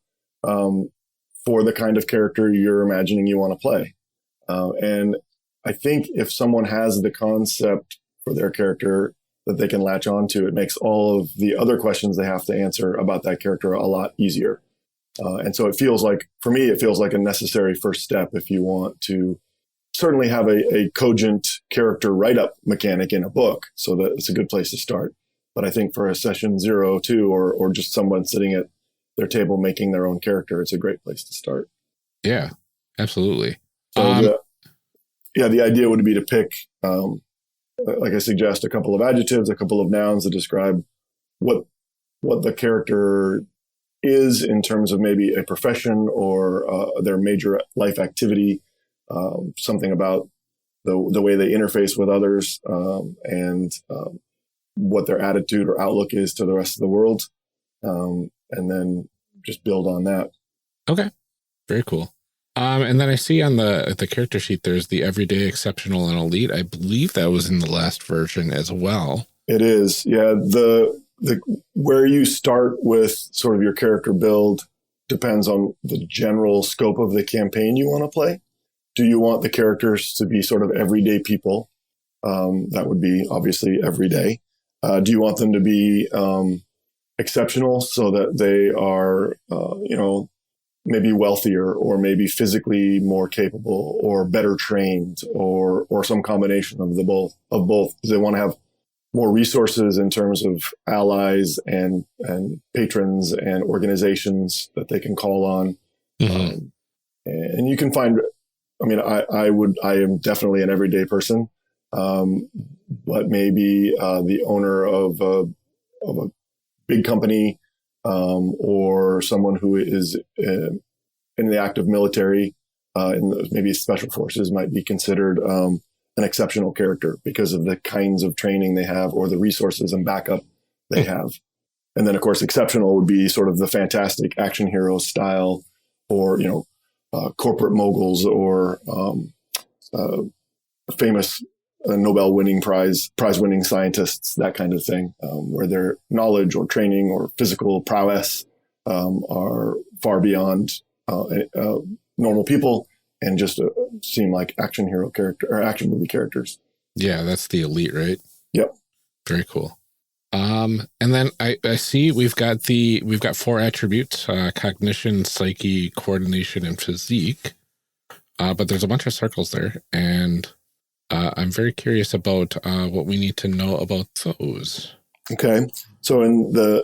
Speaker 3: for the kind of character you're imagining you want to play. And I think if someone has the concept for their character that they can latch onto, it makes all of the other questions they have to answer about that character a lot easier. And so it feels like, for me, it feels like a necessary first step if you want to certainly have a cogent character write-up mechanic in a book, so that it's a good place to start. But I think for a session 0, 2, or just someone sitting at their table making their own character, it's a great place to start.
Speaker 1: Yeah, absolutely.
Speaker 3: So the idea would be to pick, like I suggest, a couple of adjectives, a couple of nouns that describe what the character is in terms of maybe a profession or their major life activity, something about the way they interface with others, and what their attitude or outlook is to the rest of the world, and then just build on that.
Speaker 1: Okay, very cool. And then I see on the character sheet there's the everyday, exceptional, and elite. I believe that was in the last version as well.
Speaker 3: It is, yeah. The where you start with sort of your character build depends on the general scope of the campaign you want to play. Do you want the characters to be sort of everyday people? That would be obviously everyday. Do you want them to be exceptional so that they are, maybe wealthier or maybe physically more capable or better trained or some combination of both? Because they want to have more resources in terms of allies and patrons and organizations that they can call on. Mm-hmm. And you can find, I am definitely an everyday person, but maybe the owner of a big company, or someone who is in the active military, maybe special forces might be considered an exceptional character because of the kinds of training they have or the resources and backup they have. And then, of course, exceptional would be sort of the fantastic action hero style, or, corporate moguls, or famous Nobel winning prize winning scientists, that kind of thing, where their knowledge or training or physical prowess are far beyond normal people and just seem like action hero character or action movie characters.
Speaker 1: Yeah, that's the elite, right?
Speaker 3: Yep.
Speaker 1: Very cool. And then I see we've got 4 attributes: cognition, psyche, coordination, and physique. But there's a bunch of circles there, and I'm very curious about what we need to know about those. Okay,
Speaker 3: so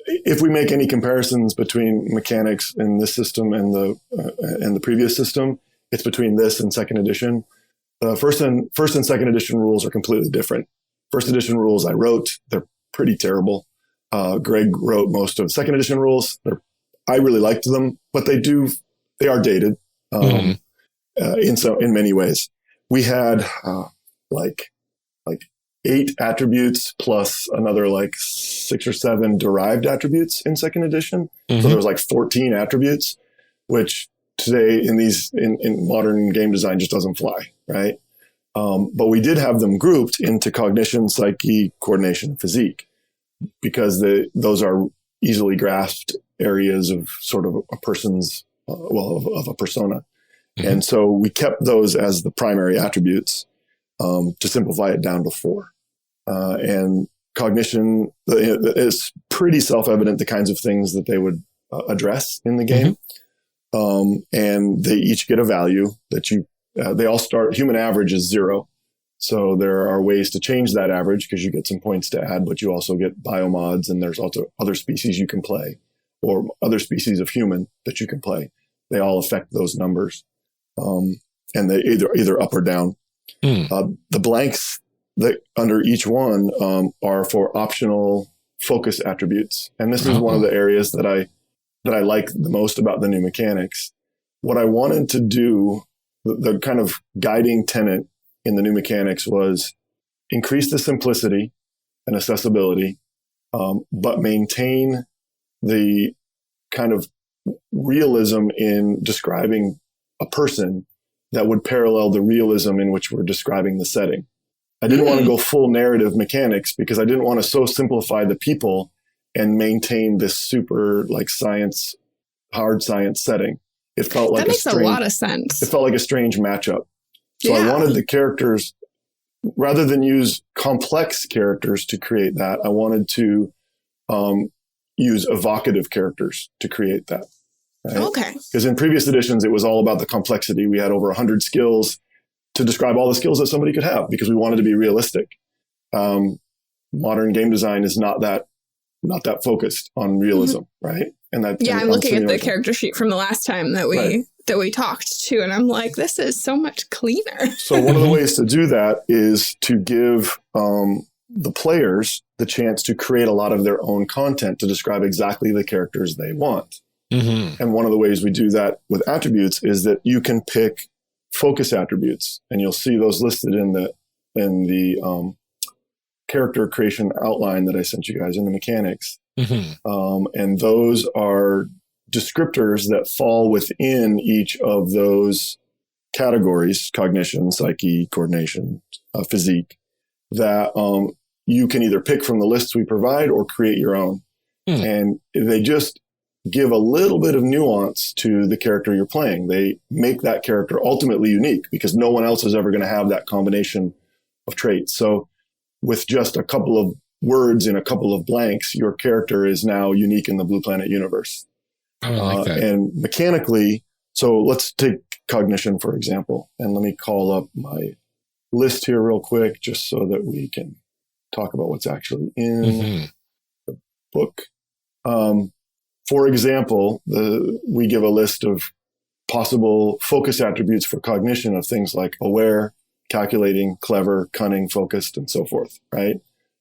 Speaker 3: if we make any comparisons between mechanics in this system and the previous system, it's between this and second edition. First and second edition rules are completely different. First edition rules I wrote, they're pretty terrible. Greg wrote most of second edition rules. I really liked them, but they are dated in many ways. We had like 8 attributes plus another 6 or 7 derived attributes in second edition. Mm-hmm. So there was 14 attributes, which today in modern game design just doesn't fly, right? But we did have them grouped into cognition, psyche, coordination, and physique, because those are easily grasped areas of sort of a person's, of a persona. Mm-hmm. And so we kept those as the primary attributes to simplify it down to 4. And cognition is pretty self-evident, the kinds of things that they would address in the game. Mm-hmm. And they each get a value that they all start, human average is 0. So there are ways to change that average because you get some points to add, but you also get biomods, and there's also other species you can play, or other species of human that you can play. They all affect those numbers. And they either up or down. The blanks that under each one are for optional focus attributes. And this is one of the areas that I like the most about the new mechanics. What I wanted to do, the kind of guiding tenet in the new mechanics, was increase the simplicity and accessibility, but maintain the kind of realism in describing a person that would parallel the realism in which we're describing the setting. I didn't want to go full narrative mechanics because I didn't want to so simplify the people and maintain this super hard science setting. It felt like
Speaker 2: that makes a lot of sense.
Speaker 3: It felt like a strange matchup. So I wanted the characters, rather than use complex characters to create that, I wanted to use evocative characters to create that. Right?
Speaker 2: Okay.
Speaker 3: Because in previous editions, it was all about the complexity. We had over 100 skills to describe all the skills that somebody could have because we wanted to be realistic. Modern game design is not that focused on realism, right? And that
Speaker 2: I'm looking at the character sheet from the last time that we talked to, and I'm like, this is so much cleaner.
Speaker 3: So one of the ways to do that is to give the players the chance to create a lot of their own content to describe exactly the characters they want.
Speaker 1: Mm-hmm.
Speaker 3: And one of the ways we do that with attributes is that you can pick focus attributes, and you'll see those listed in the character creation outline that I sent you guys in the mechanics.
Speaker 1: Mm-hmm.
Speaker 3: And those are descriptors that fall within each of those categories: cognition, psyche, coordination, physique, that you can either pick from the lists we provide or create your own. And they just give a little bit of nuance to the character you're playing. They make that character ultimately unique because no one else is ever going to have that combination of traits. So with just a couple of words in a couple of blanks, your character is now unique in the Blue Planet universe.
Speaker 1: I like that.
Speaker 3: And mechanically, so let's take cognition, for example, and let me call up my list here real quick just so that we can talk about what's actually in the book. For example, we give a list of possible focus attributes for cognition of things like aware, calculating, clever, cunning, focused, and so forth, right?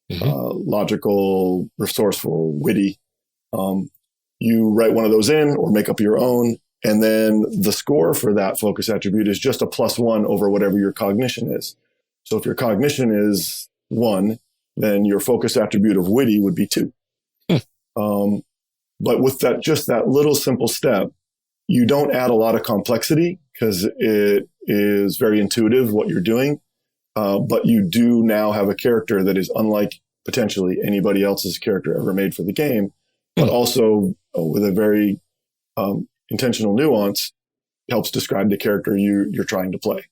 Speaker 3: Logical, resourceful, witty. You write one of those in or make up your own, and then the score for that focus attribute is just a +1 over whatever your cognition is. So if your cognition is 1, then your focus attribute of witty would be 2. But with just that little simple step, you don't add a lot of complexity because it is very intuitive what you're doing. But you do now have a character that is unlike potentially anybody else's character ever made for the game, but also with a very intentional nuance, helps describe the character you're trying to play.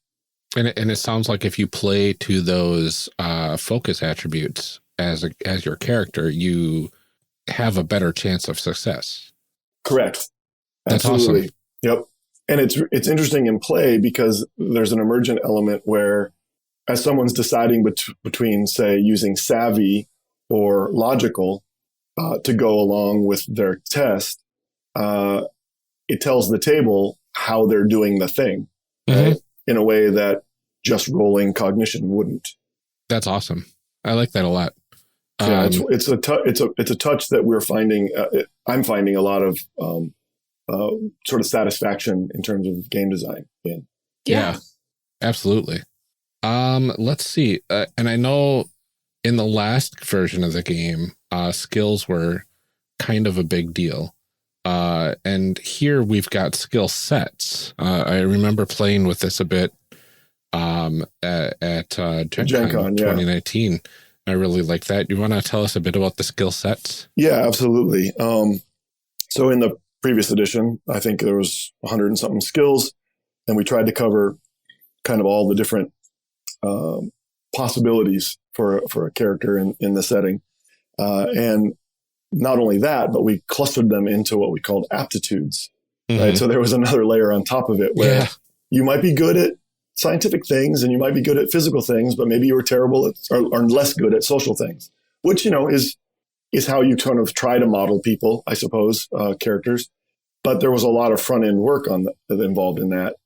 Speaker 1: And it sounds like if you play to those focus attributes as your character, you have a better chance of success.
Speaker 3: Correct.
Speaker 1: That's
Speaker 3: Absolutely.
Speaker 1: awesome.
Speaker 3: Yep. And it's interesting in play because there's an emergent element where, as someone's deciding between, say, using savvy or logical to go along with their test, it tells the table how they're doing the thing, right? In a way that just rolling cognition wouldn't.
Speaker 1: That's awesome. I like that a lot.
Speaker 3: Yeah, it's a touch that we're finding. I'm finding a lot of sort of satisfaction in terms of game design.
Speaker 1: Yeah, absolutely. Let's see. And I know in the last version of the game, skills were kind of a big deal. And here we've got skill sets. I remember playing with this a bit at Gen Con 2019. I really like that. You want to tell us a bit about the skill sets?
Speaker 3: Yeah, absolutely. So in the previous edition, I think there was 100 and something skills, and we tried to cover kind of all the different possibilities for a character in the setting. And not only that, but we clustered them into what we called aptitudes. Right? So there was another layer on top of it where you might be good at scientific things and you might be good at physical things, but maybe you were terrible at or less good at social things, which, is how you kind of try to model people, I suppose, characters. But there was a lot of front end work involved in that.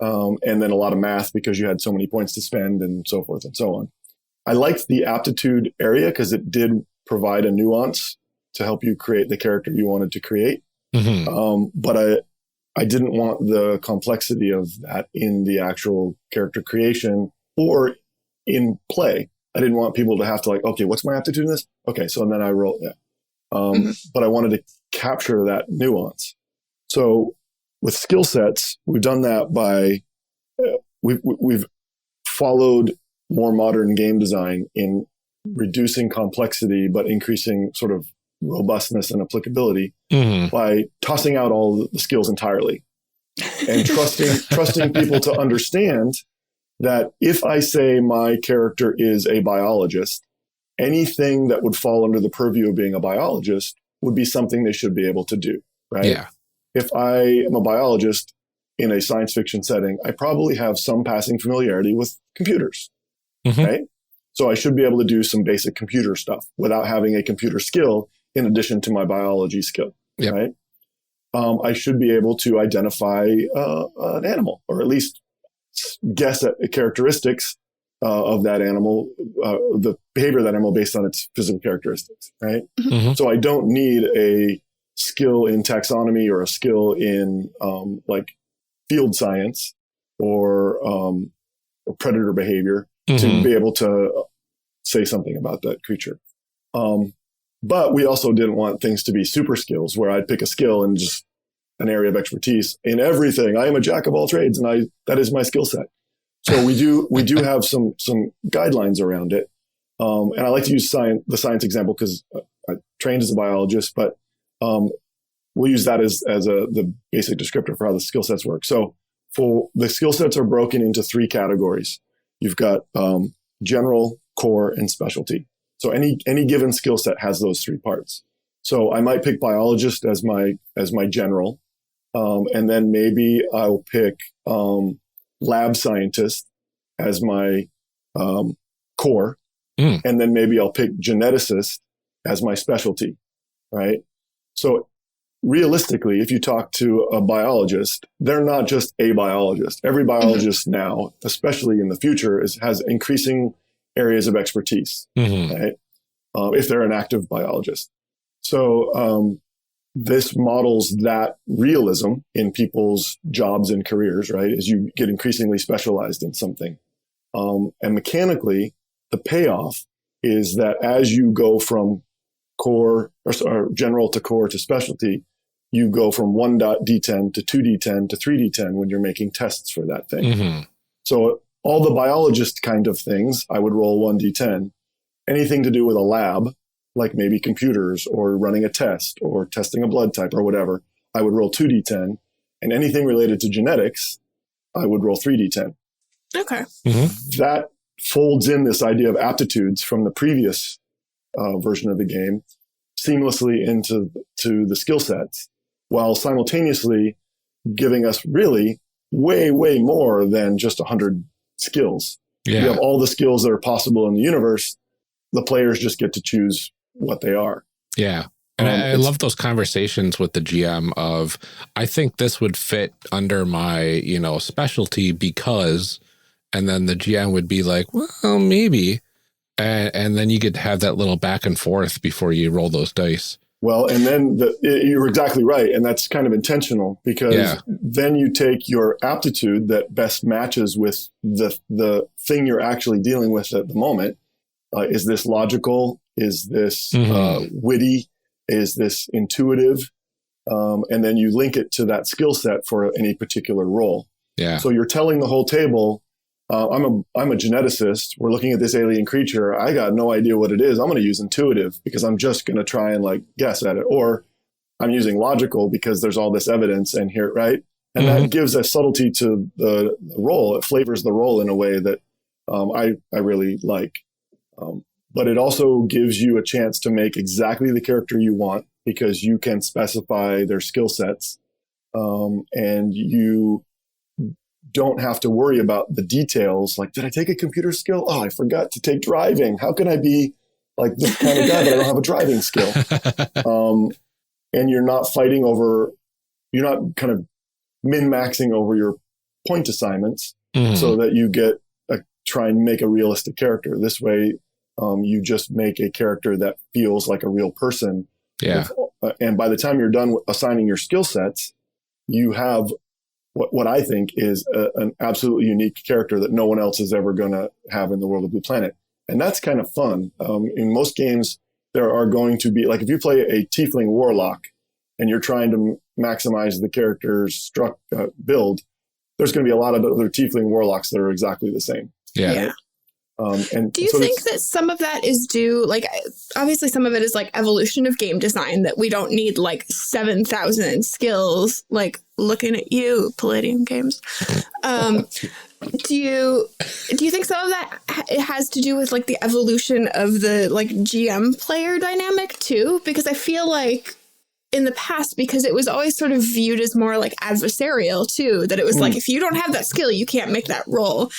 Speaker 3: And then a lot of math because you had so many points to spend and so forth and so on. I liked the aptitude area because it did provide a nuance to help you create the character you wanted to create. But I didn't want the complexity of that in the actual character creation or in play. I didn't want people to have to okay, what's my aptitude in this? Okay, so then I roll. Yeah. But I wanted to capture that nuance. So with skill sets, we've done that by we've followed more modern game design in reducing complexity but increasing sort of robustness and applicability by tossing out all the skills entirely and trusting people to understand that if I say my character is a biologist, anything that would fall under the purview of being a biologist would be something they should be able to do, right?
Speaker 1: Yeah.
Speaker 3: If I am a biologist in a science fiction setting, I probably have some passing familiarity with computers, right? So I should be able to do some basic computer stuff without having a computer skill in addition to my biology skill, right? I should be able to identify an animal or at least guess at characteristics of that animal, the behavior of that animal based on its physical characteristics, right?
Speaker 1: Mm-hmm.
Speaker 3: So I don't need a skill in taxonomy or a skill in like field science or predator behavior to be able to say something about that creature. But we also didn't want things to be super skills where I'd pick a skill and just an area of expertise in everything. I am a jack of all trades, and that is my skill set. So we do have some guidelines around it. And I like to use the science example because I trained as a biologist, but we'll use that as the basic descriptor for how the skill sets work. So for the skill sets are broken into 3 categories. You've got general, core, and specialty. So any given skill set has those 3 parts. So I might pick biologist as my general, and then maybe I'll pick lab scientist as my core, and then maybe I'll pick geneticist as my specialty, right? So realistically, if you talk to a biologist, they're not just a biologist. Every biologist now, especially in the future, has increasing areas of expertise, right? If they're an active biologist. So this models that realism in people's jobs and careers, right? As you get increasingly specialized in something. And mechanically, the payoff is that as you go from core or general to core to specialty, you go from 1.d10 to 2d10 to 3d10 when you're making tests for that thing. So all the biologist kind of things, I would roll 1d10. Anything to do with a lab, like maybe computers or running a test or testing a blood type or whatever, I would roll 2d10. And anything related to genetics, I would roll 3d10.
Speaker 2: Okay.
Speaker 3: That folds in this idea of aptitudes from the previous version of the game seamlessly into the skill sets, while simultaneously giving us really way, way more than just 100 skills.
Speaker 1: Yeah.
Speaker 3: You have all the skills that are possible in the universe. The players just get to choose what they are.
Speaker 1: Yeah. And I love those conversations with the GM of, I think this would fit under my, specialty because, and then the GM would be like, well, maybe. And then you get to have that little back and forth before you roll those dice.
Speaker 3: Well, and then you're exactly right. And that's kind of intentional because then you take your aptitude that best matches with the thing you're actually dealing with at the moment. Is this logical? Is this witty? Is this intuitive? And then you link it to that skill set for any particular role.
Speaker 1: Yeah.
Speaker 3: So you're telling the whole table, I'm a geneticist. We're looking at this alien creature. I got no idea what it is. I'm going to use intuitive because I'm just going to try and guess at it. Or I'm using logical because there's all this evidence and here, right? And that gives a subtlety to the role. It flavors the role in a way that I really like. But it also gives you a chance to make exactly the character you want because you can specify their skill sets, and you don't have to worry about the details. Like, did I take a computer skill? Oh, I forgot to take driving. How can I be like this kind of guy, but I don't have a driving skill? And you're not fighting over, you're not kind of min-maxing over your point assignments so that you get try and make a realistic character. This way, you just make a character that feels like a real person.
Speaker 1: Yeah.
Speaker 3: And by the time you're done assigning your skill sets, you have what I think is an absolutely unique character that no one else is ever going to have in the world of Blue Planet. And that's kind of fun. In most games, there are going to be, like if you play a Tiefling Warlock and you're trying to maximize the character's build, there's going to be a lot of other Tiefling Warlocks that are exactly the same.
Speaker 2: Yeah.
Speaker 3: And
Speaker 2: do you
Speaker 3: so
Speaker 2: think that some of that is due, obviously some of it is evolution of game design, that we don't need 7,000 skills, looking at you, Palladium Games. Do you think some of that it has to do with the evolution of the GM player dynamic too? Because I feel like in the past, because it was always sort of viewed as more adversarial too, that it was if you don't have that skill, you can't make that roll.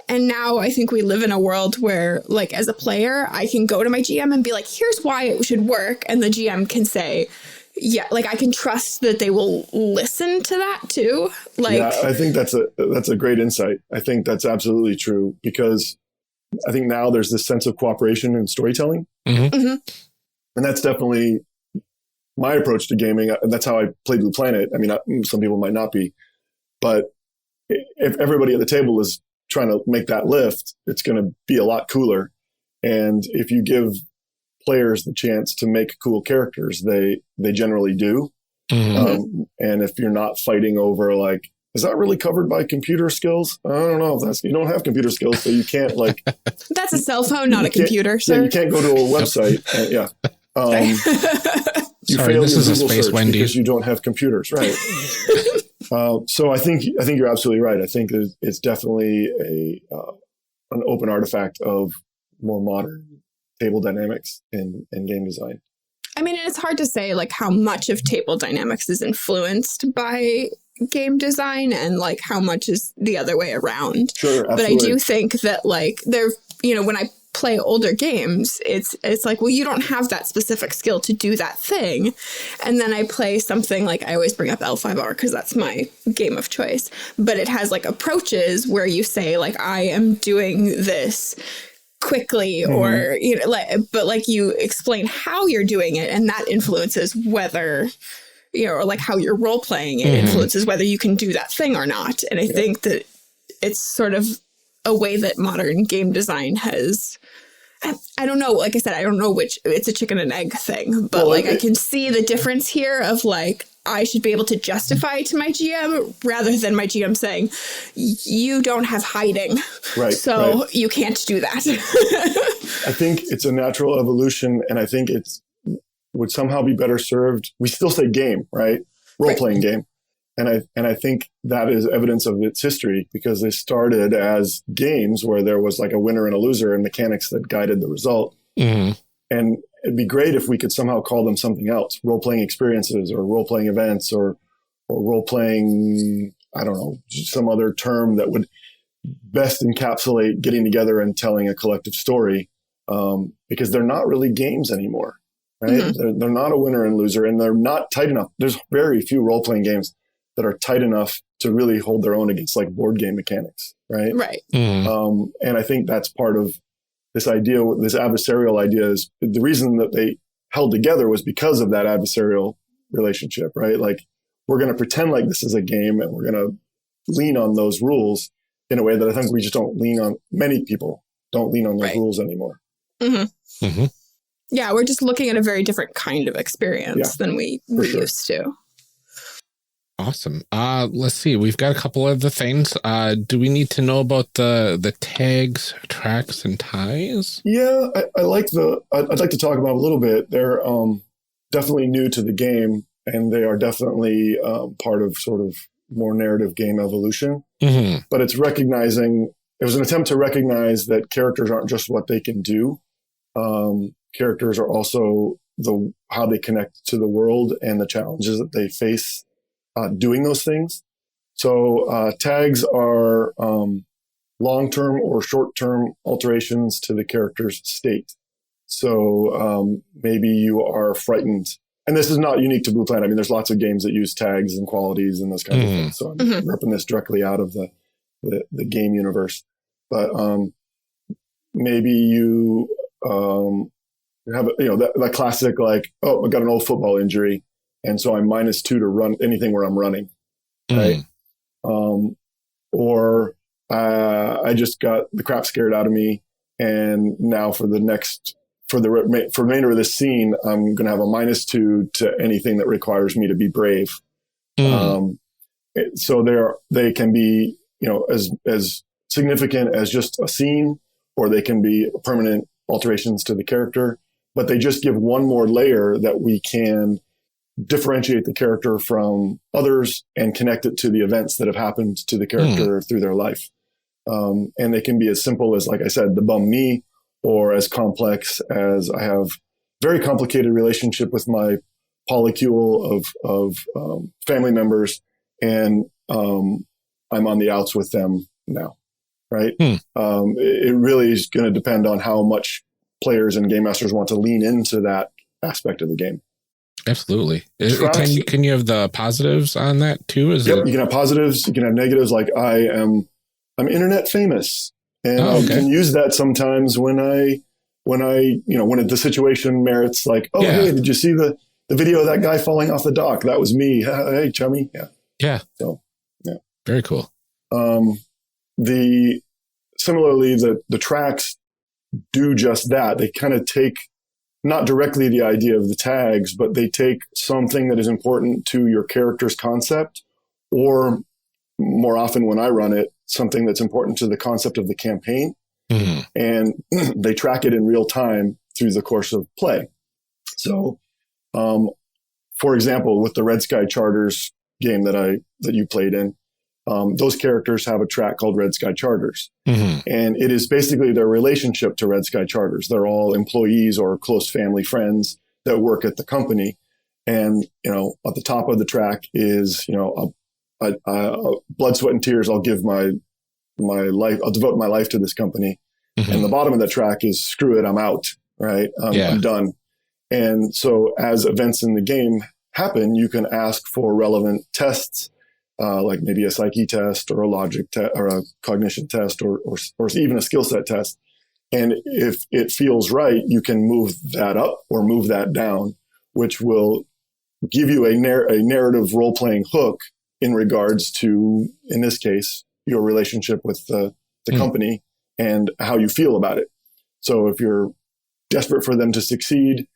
Speaker 2: And now I think we live in a world where as a player, I can go to my GM and be like, here's why it should work. And the GM can say, yeah, I can trust that they will listen to that too.
Speaker 3: Yeah, I think that's a great insight. I think that's absolutely true because I think now there's this sense of cooperation and storytelling.
Speaker 1: Mm-hmm.
Speaker 2: Mm-hmm.
Speaker 3: And that's definitely my approach to gaming. That's how I play Blue Planet. I mean, some people might not be, but if everybody at the table is trying to make that lift, it's going to be a lot cooler. And if you give players the chance to make cool characters, they generally do.
Speaker 1: Mm-hmm.
Speaker 3: And if you're not fighting over like, is that really covered by computer skills? I don't know. You don't have computer skills, so you can't like.
Speaker 2: That's a cell phone, not a computer, sir.
Speaker 3: Yeah, you can't go to a website. You
Speaker 1: Sorry,
Speaker 3: fail
Speaker 1: this
Speaker 3: your
Speaker 1: is a
Speaker 3: Google
Speaker 1: space
Speaker 3: search
Speaker 1: Wendy.
Speaker 3: because you don't have computers, right? So I think you're absolutely right. I think it's definitely an open artifact of more modern table dynamics and game design.
Speaker 2: I mean, it's hard to say like how much of table dynamics is influenced by game design and like how much is the other way around.
Speaker 3: Sure, absolutely.
Speaker 2: But I do think that like when I play older games, it's like, well, you don't have that specific skill to do that thing. And then I play something like, I always bring up L5R because that's my game of choice, but it has like approaches where you say like, I am doing this quickly or, but like you explain how you're doing it. And that influences whether, or like how you're role playing it influences whether you can do that thing or not. And I think that it's sort of a way that modern game design has, I don't know, like I said, I don't know which, it's a chicken and egg thing, but I can see the difference here of like, I should be able to justify to my GM rather than my GM saying, you don't have hiding.
Speaker 3: Right.
Speaker 2: So you can't do that.
Speaker 3: I think it's a natural evolution, and I think would somehow be better served. We still say game, right? Role-playing game. And I think that is evidence of its history because they started as games where there was like a winner and a loser and mechanics that guided the result. Mm-hmm. And it'd be great if we could somehow call them something else, role-playing experiences or role-playing events or role-playing, I don't know, some other term that would best encapsulate getting together and telling a collective story, because they're not really games anymore, right? Mm-hmm. They're not a winner and loser, and they're not tight enough. There's very few role-playing games that are tight enough to really hold their own against like board game mechanics, right?
Speaker 2: Right.
Speaker 1: Mm-hmm.
Speaker 3: And I think that's part of this idea, this adversarial idea is the reason that they held together was because of that adversarial relationship, right? Like we're going to pretend like this is a game and we're going to lean on those rules in a way that I think we just don't lean on. Many people don't lean on those rules anymore.
Speaker 2: Mm-hmm. Mm-hmm. Yeah. We're just looking at a very different kind of experience than we used to.
Speaker 1: Awesome. Let's see. We've got a couple of the things. Do we need to know about the tags, tracks, and ties? Yeah,
Speaker 3: I'd like to talk about a little bit. They're definitely new to the game, and they are definitely part of sort of more narrative game evolution. Mm-hmm. But it was an attempt to recognize that characters aren't just what they can do. Characters are also how they connect to the world and the challenges that they face doing those things. So tags are long-term or short-term alterations to the character's state. So maybe you are frightened. And this is not unique to Blue Planet. I mean, there's lots of games that use tags and qualities and those kinds of things. So I'm ripping this directly out of the game universe. But maybe you have that classic like, oh, I got an old football injury, and so I'm -2 to run anything where I'm running, right? Or I just got the crap scared out of me, and now for the remainder of this scene, I'm going to have a -2 to anything that requires me to be brave. So they can be, as significant as just a scene, or they can be permanent alterations to the character, but they just give one more layer that we can differentiate the character from others and connect it to the events that have happened to the character through their life. And they can be as simple as, like I said, the bum knee, or as complex as I have very complicated relationship with my polycule of family members, and I'm on the outs with them now, right? It really is going to depend on how much players and game masters want to lean into that aspect of the game.
Speaker 1: Absolutely. Can you have the positives on that too?
Speaker 3: You can have positives, you can have negatives. Like I'm internet famous. And I can use that sometimes when the situation merits, like, oh, hey, did you see the video of that guy falling off the dock? That was me. Hey, chummy. Yeah.
Speaker 1: Yeah.
Speaker 3: So, yeah.
Speaker 1: Very cool.
Speaker 3: Similarly, the tracks do just that. They kind of take not directly the idea of the tags, but they take something that is important to your character's concept, or more often when I run it, something that's important to the concept of the campaign. Mm-hmm. And they track it in real time through the course of play. So, for example, with the Red Sky Charters game that you played in, those characters have a track called Red Sky Charters. Mm-hmm. And it is basically their relationship to Red Sky Charters. They're all employees or close family friends that work at the company. And, at the top of the track is, blood, sweat, and tears. I'll give my life. I'll devote my life to this company. Mm-hmm. And the bottom of the track is screw it. I'm out. Right. I'm done. And so as events in the game happen, you can ask for relevant tests, like maybe a psyche test or a logic test or a cognition test or even a skill set test. And if it feels right, you can move that up or move that down, which will give you a narrative role-playing hook in regards to, in this case, your relationship with the company and how you feel about it. So if you're desperate for them to succeed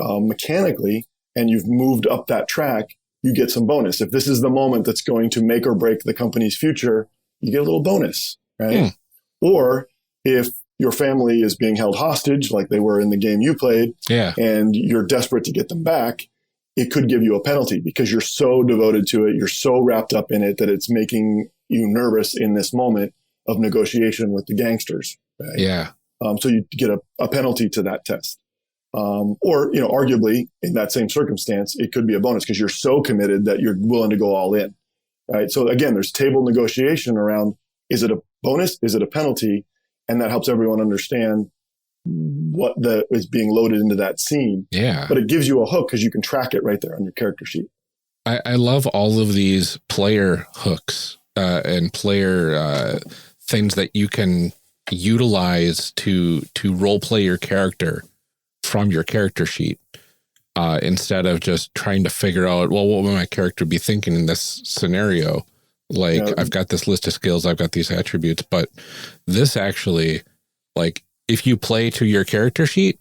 Speaker 3: mechanically and you've moved up that track, you get some bonus. If this is the moment that's going to make or break the company's future, you get a little bonus, right? Or if your family is being held hostage, like they were in the game you played, and you're desperate to get them back, it could give you a penalty because you're so devoted to it. You're so wrapped up in it that it's making you nervous in this moment of negotiation with the gangsters. Right? Yeah. So you get a penalty to that test. Or, arguably in that same circumstance, it could be a bonus because you're so committed that you're willing to go all in. Right. So again, there's table negotiation around, is it a bonus? Is it a penalty? And that helps everyone understand what is being loaded into that scene. Yeah. But it gives you a hook because you can track it right there on your character sheet.
Speaker 1: I love all of these player hooks and player things that you can utilize to role play your character from your character sheet, instead of just trying to figure out, well, what would my character be thinking in this scenario? Like, I've got this list of skills, I've got these attributes, but this actually, like, if you play to your character sheet,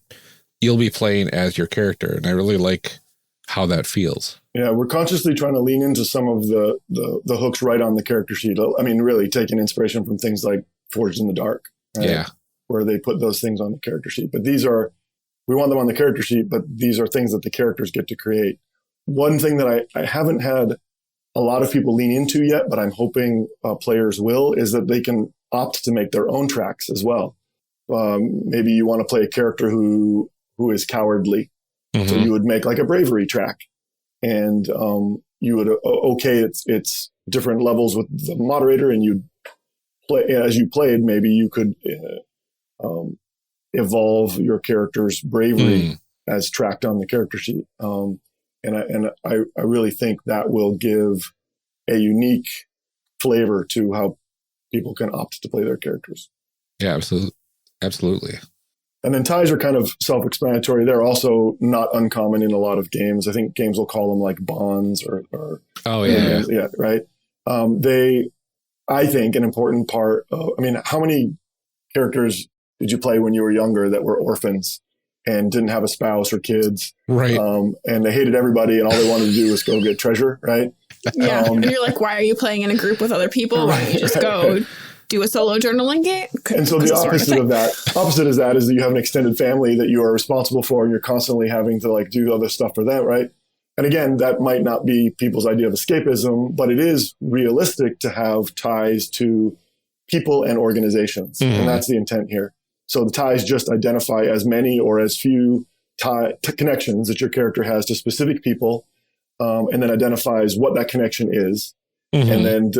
Speaker 1: you'll be playing as your character. And I really like how that feels.
Speaker 3: Yeah, we're consciously trying to lean into some of the hooks right on the character sheet. I mean, really taking inspiration from things like Forged in the Dark, right? Yeah, where they put those things on the character sheet. But we want them on the character sheet, but these are things that the characters get to create. One thing that I haven't had a lot of people lean into yet, but I'm hoping players will, is that they can opt to make their own tracks as well. Maybe you want to play a character who is cowardly. Mm-hmm. So you would make like a bravery track, and you would, it's different levels with the moderator, and you'd play as you played. Maybe you could evolve your character's bravery as tracked on the character sheet. And I really think that will give a unique flavor to how people can opt to play their characters.
Speaker 1: Yeah, absolutely.
Speaker 3: And then ties are kind of self-explanatory. They're also not uncommon in a lot of games. I think games will call them like bonds or yeah, right. I think an important part how many characters did you play when you were younger that were orphans and didn't have a spouse or kids? Right. And they hated everybody and all they wanted to do was go get treasure, right?
Speaker 2: Yeah. And you're like, why are you playing in a group with other people? Why don't you just go do a solo journaling game?
Speaker 3: And so the opposite of that is that you have an extended family that you are responsible for and you're constantly having to like do other stuff for them, right? And again, that might not be people's idea of escapism, but it is realistic to have ties to people and organizations. Mm-hmm. And that's the intent here. So the ties just identify as many or as few connections that your character has to specific people, and then identifies what that connection is, and then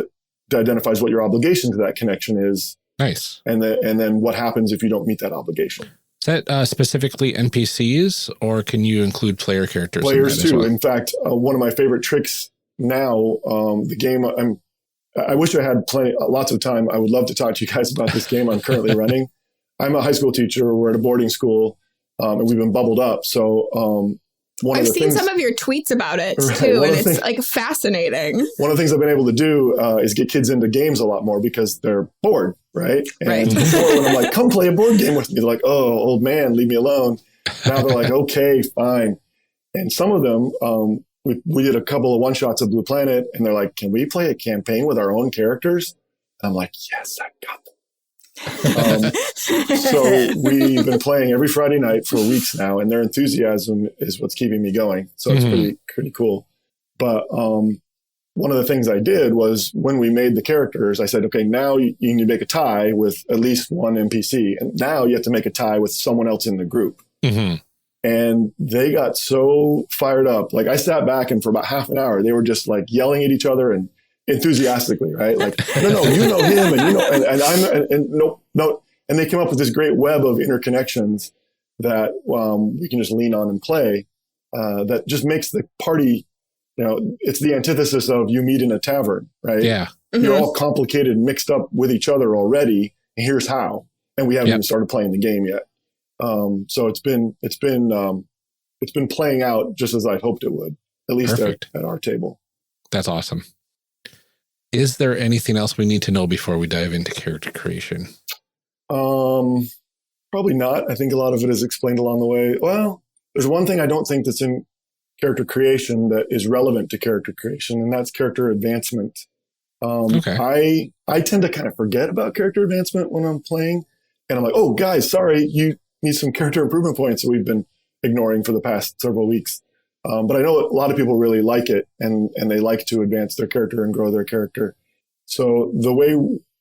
Speaker 3: identifies what your obligation to that connection is. Nice. And then what happens if you don't meet that obligation.
Speaker 1: Is that specifically NPCs, or can you include player characters?
Speaker 3: Players too. Well? In fact, one of my favorite tricks now, the game I wish I had lots of time. I would love to talk to you guys about this game I'm currently running. I'm a high school teacher. We're at a boarding school, and we've been bubbled up. So
Speaker 2: I've seen some of your tweets about it too, and it's like fascinating. One
Speaker 3: of the things I've been able to do is get kids into games a lot more because they're bored, right? And before, when I'm like, come play a board game with me, they're like, oh, old man, leave me alone. Now they're like, okay, fine. And some of them, we did a couple of one-shots of Blue Planet, and they're like, can we play a campaign with our own characters? And I'm like, yes, I got them. So we've been playing every Friday night for weeks now, and their enthusiasm is what's keeping me going. So it's pretty cool. But one of the things I did was when we made the characters, I said, okay, now you need to make a tie with at least one NPC. And now you have to make a tie with someone else in the group. And they got so fired up. Like I sat back and for about half an hour, they were just like yelling at each other and enthusiastically, right? Like, no, you know him, and you know, and I'm, and no, and they came up with this great web of interconnections that we can just lean on and play. That just makes the party, you know, it's the antithesis of you meet in a tavern, right?
Speaker 1: Yeah,
Speaker 3: you're all complicated, mixed up with each other already. And here's how, and we haven't even started playing the game yet. So it's been playing out just as I hoped it would, at least at our table.
Speaker 1: That's awesome. Is there anything else we need to know before we dive into character creation?
Speaker 3: Probably not. I think a lot of it is explained along the way. Well, there's one thing I don't think that's in character creation that is relevant to character creation, and that's character advancement. I tend to kind of forget about character advancement when I'm playing, and I'm like, oh, guys, sorry, you need some character improvement points that we've been ignoring for the past several weeks. But I know a lot of people really like it, and they like to advance their character and grow their character. So the way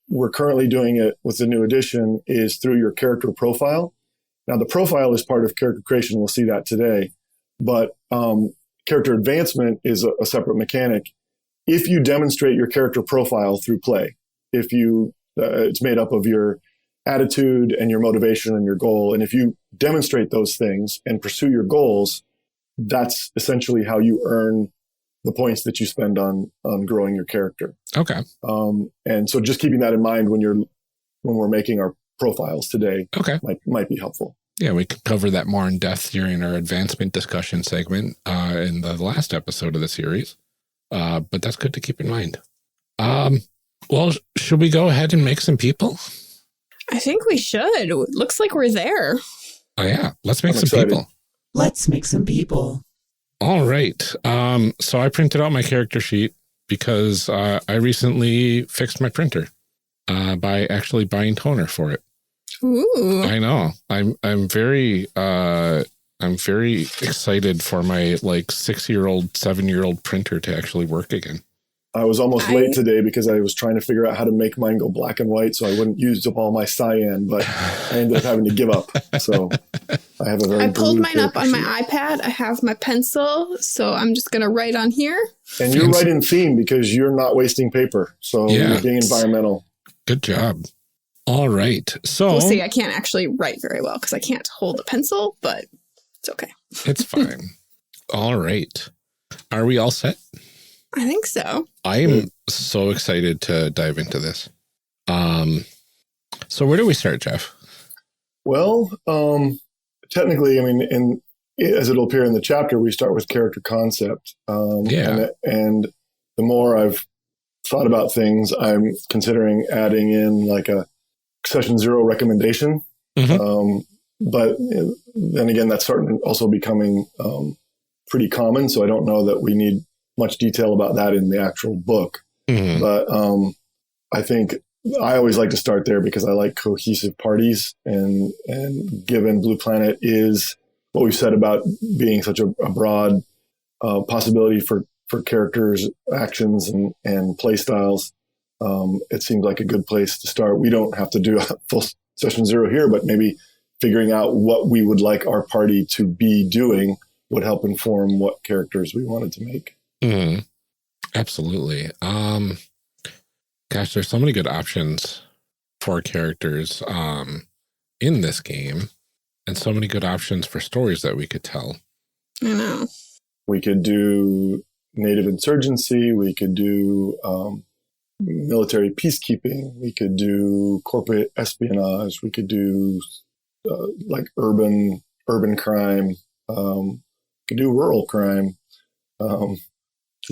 Speaker 3: we're currently doing it with the new edition is through your character profile. Now, the profile is part of character creation. We'll see that today. But character advancement is a separate mechanic. If you demonstrate your character profile through play, if you it's made up of your attitude and your motivation and your goal. And if you demonstrate those things and pursue your goals, that's essentially how you earn the points that you spend on growing your character.
Speaker 1: Okay.
Speaker 3: And so just keeping that in mind when we're making our profiles today,
Speaker 1: okay,
Speaker 3: might be helpful. Yeah,
Speaker 1: we could cover that more in depth during our advancement discussion segment in the last episode of the series. But that's good to keep in mind. Well, should we go ahead and make some people?
Speaker 2: I think we should. Looks like we're there.
Speaker 1: Oh yeah, let's make some people.
Speaker 4: Let's make some people.
Speaker 1: All right. So I printed out my character sheet because I recently fixed my printer by actually buying toner for it.
Speaker 2: Ooh.
Speaker 1: I know. I'm very excited for my 6-year-old, 7-year-old printer to actually work again.
Speaker 3: I was almost late today because I was trying to figure out how to make mine go black and white so I wouldn't use up all my cyan, but I ended up having to give up. So I have a very
Speaker 2: I pulled mine up on my iPad. I have my pencil, so I'm just going to write on here.
Speaker 3: And you're right in theme because you're not wasting paper. So you're being environmental.
Speaker 1: Good job. All right. So
Speaker 2: we'll see. I can't actually write very well because I can't hold a pencil, but it's okay.
Speaker 1: It's fine. All right. Are we all set?
Speaker 2: I think so.
Speaker 1: I am so excited to dive into this. So where do we start, Jeff?
Speaker 3: Well, technically, I mean, as it'll appear in the chapter, we start with character concept. And the more I've thought about things, I'm considering adding in a session 0 recommendation. But then again, that's starting also becoming pretty common. So I don't know that we need much detail about that in the actual book. But I think I always like to start there because I like cohesive parties. And given Blue Planet is what we've said about being such a broad possibility for characters, actions, and play styles, it seems like a good place to start. We don't have to do a full session 0 here, but maybe figuring out what we would like our party to be doing would help inform what characters we wanted to make.
Speaker 1: Absolutely. Gosh, there's so many good options for characters in this game, and so many good options for stories that we could tell.
Speaker 2: I know.
Speaker 3: We could do native insurgency. We could do military peacekeeping. We could do corporate espionage. We could do like urban crime. We could do rural crime. We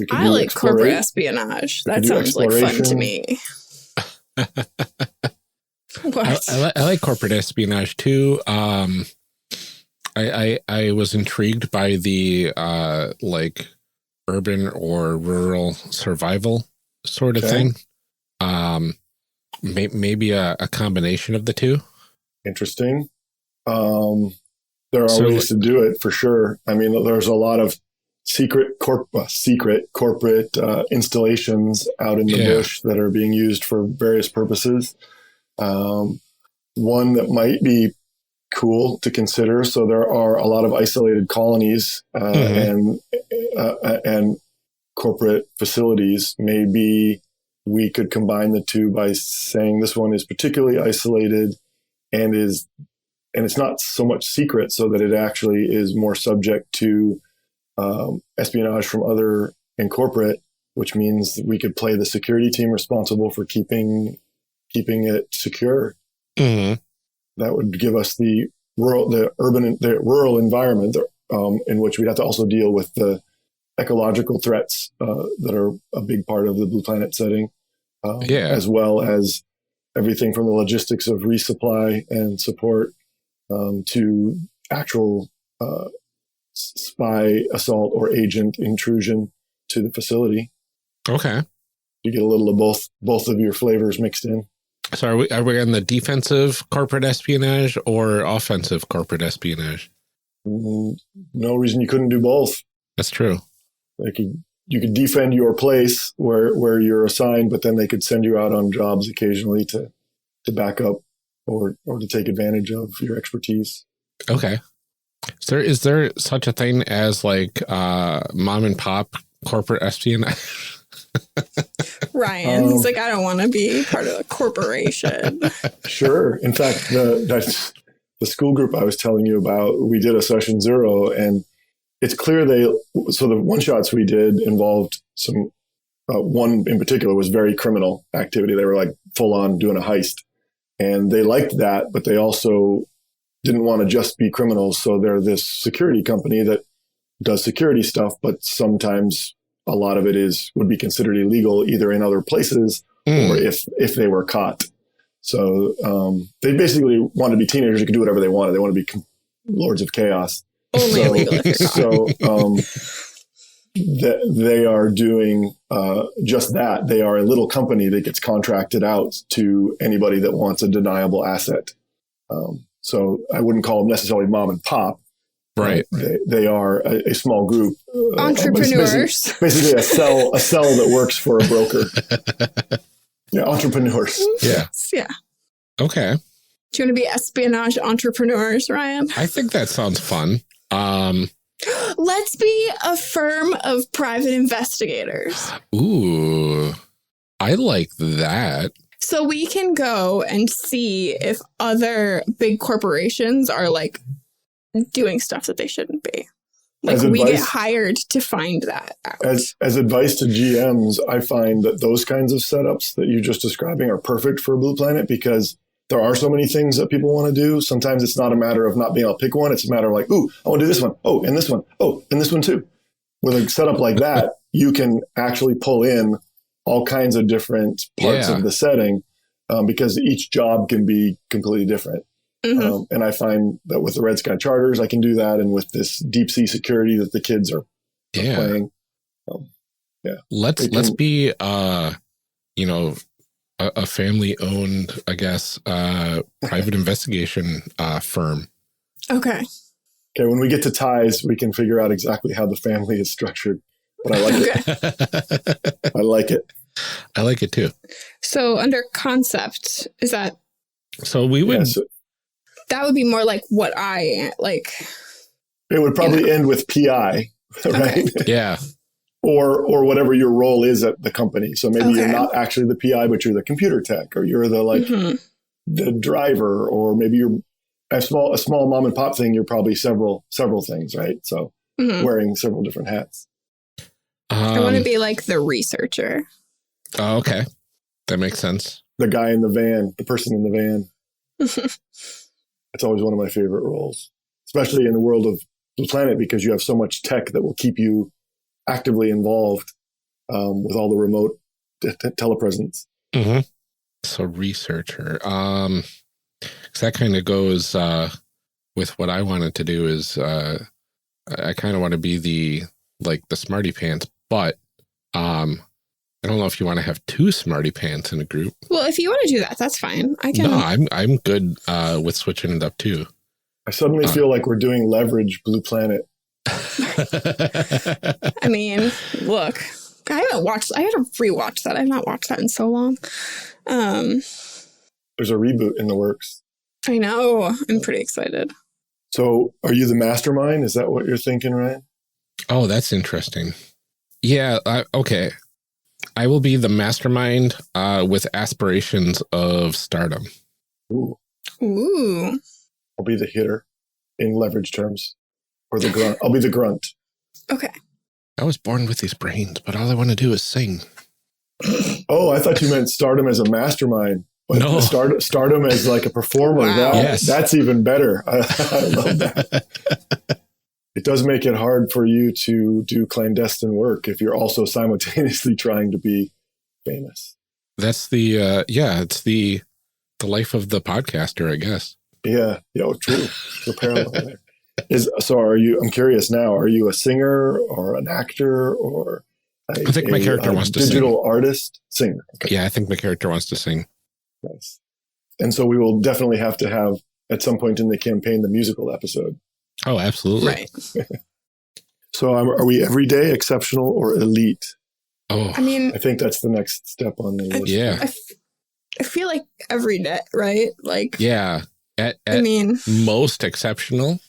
Speaker 3: could
Speaker 2: I
Speaker 3: do
Speaker 2: like corporate espionage. That sounds like fun to me. What?
Speaker 1: I like corporate espionage too. I was intrigued by the like urban or rural survival sort of thing. Maybe a combination of the two.
Speaker 3: Interesting. There are ways to do it for sure. I mean, there's a lot of secret corporate installations out in the bush that are being used for various purposes. One that might be cool to consider. So there are a lot of isolated colonies and corporate facilities. Maybe we could combine the two by saying this one is particularly isolated and it's not so much secret, so that it actually is more subject to espionage from other and corporate, which means that we could play the security team responsible for keeping it secure. Mm-hmm. That would give us the rural environment in which we'd have to also deal with the ecological threats that are a big part of the Blue Planet setting, as well as everything from the logistics of resupply and support to actual spy, assault, or agent intrusion to the facility. Okay. You get a little of both of your flavors mixed in.
Speaker 1: So are we on the defensive corporate espionage or offensive corporate espionage?
Speaker 3: No reason you couldn't do both.
Speaker 1: That's true.
Speaker 3: You could defend your place where you're assigned, but then they could send you out on jobs occasionally to back up or to take advantage of your expertise.
Speaker 1: Okay. Is there such a thing as like mom and pop corporate espionage?
Speaker 2: Ryan, he's like, I don't want to be part of a corporation.
Speaker 3: Sure. In fact, the school group I was telling you about, we did a session 0, and it's clear the one-shots we did involved some, one in particular was very criminal activity. They were like full on doing a heist, and they liked that, but they also didn't want to just be criminals. So they're this security company that does security stuff, but sometimes a lot of it would be considered illegal either in other places or if they were caught. So they basically want to be teenagers who can do whatever they wanted. They want to be lords of chaos.
Speaker 2: Only illegal if you're caught.
Speaker 3: So they are doing just that. They are a little company that gets contracted out to anybody that wants a deniable asset. So I wouldn't call them necessarily mom and pop.
Speaker 1: Right.
Speaker 3: They are a small group.
Speaker 2: Entrepreneurs.
Speaker 3: Basically a cell that works for a broker. Yeah, entrepreneurs.
Speaker 1: Yeah.
Speaker 2: Yeah.
Speaker 1: Okay.
Speaker 2: Do you want to be espionage entrepreneurs, Ryan?
Speaker 1: I think that sounds fun.
Speaker 2: Let's be a firm of private investigators.
Speaker 1: Ooh, I like that.
Speaker 2: So we can go and see if other big corporations are like doing stuff that they shouldn't be. Like we get hired to find that out.
Speaker 3: As advice to GMs, I find that those kinds of setups that you're just describing are perfect for Blue Planet because there are so many things that people want to do. Sometimes it's not a matter of not being able to pick one. It's a matter of like, ooh, I want to do this one. Oh, and this one. Oh, and this one too. With a setup like that, you can actually pull in all kinds of different parts of the setting because each job can be completely different. Mm-hmm. And I find that with the Red Sky Charters, I can do that. And with this deep sea security that the kids are playing.
Speaker 1: Let's be, a family owned, I guess, private investigation firm.
Speaker 2: Okay.
Speaker 3: When we get to ties, we can figure out exactly how the family is structured. But I like it. I like it.
Speaker 1: I like it too.
Speaker 2: So under concept, is that? So
Speaker 1: we would.
Speaker 2: That would be more like what I like.
Speaker 3: It would probably end with PI, right?
Speaker 2: Okay.
Speaker 1: Yeah.
Speaker 3: Or whatever your role is at the company. So maybe you're not actually the PI, but you're the computer tech, or you're the the driver, or maybe you're a small mom and pop thing. You're probably several things, right? So wearing several different hats.
Speaker 2: I want to be like the researcher.
Speaker 1: Oh, okay. That makes sense.
Speaker 3: The guy in the van, the person in the van. It's always one of my favorite roles, especially in the world of Blue Planet, because you have so much tech that will keep you actively involved with all the remote telepresence.
Speaker 1: Mm-hmm. So researcher, so that kind of goes with what I wanted to do is I kind of want to be the smarty pants, but I don't know if you want to have two smarty pants in a group.
Speaker 2: Well, if you want to do that, that's fine. I can.
Speaker 1: No, I'm good with switching it up too.
Speaker 3: I suddenly feel like we're doing Leverage Blue Planet.
Speaker 2: I mean, look, I had to rewatch that. I've not watched that in so long.
Speaker 3: There's a reboot in the works.
Speaker 2: I know. I'm pretty excited.
Speaker 3: So are you the mastermind? Is that what you're thinking, Ryan?
Speaker 1: Oh, that's interesting. Yeah. Okay. I will be the mastermind with aspirations of stardom.
Speaker 3: Ooh.
Speaker 2: I'll
Speaker 3: be the hitter in Leverage terms, or the grunt. I'll be the grunt.
Speaker 2: Okay.
Speaker 1: I was born with these brains, but all I want to do is sing.
Speaker 3: Oh, I thought you meant stardom as a mastermind. But
Speaker 1: no.
Speaker 3: Stardom as like a performer.
Speaker 2: Wow.
Speaker 3: Yes. That's even better. I love that. It does make it hard for you to do clandestine work if you're also simultaneously trying to be famous.
Speaker 1: That's the, it's the life of the podcaster, I guess.
Speaker 3: Yeah. Yeah. True. The parallel there. I'm curious now, are you a singer or an actor or
Speaker 1: I think my character wants to sing.
Speaker 3: Digital artist? Singer. Okay.
Speaker 1: Yeah, I think my character wants to sing.
Speaker 3: Nice. And so we will definitely have to have at some point in the campaign, the musical episode.
Speaker 1: Oh, absolutely.
Speaker 2: Right.
Speaker 3: So are we everyday, exceptional, or elite?
Speaker 1: Oh,
Speaker 2: I mean,
Speaker 3: I think that's the next step on the list.
Speaker 1: Yeah.
Speaker 2: I feel like every day, right? Like,
Speaker 1: yeah. At most exceptional.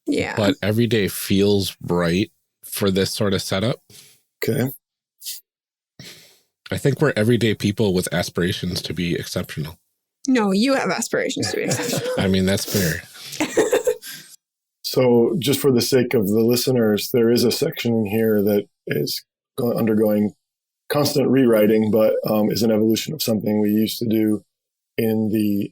Speaker 2: Yeah.
Speaker 1: But every day feels right for this sort of setup.
Speaker 3: Okay.
Speaker 1: I think we're everyday people with aspirations to be exceptional.
Speaker 2: No, you have aspirations to be exceptional.
Speaker 1: I mean, that's fair.
Speaker 3: So just for the sake of the listeners, there is a section in here that is undergoing constant rewriting, but is an evolution of something we used to do in the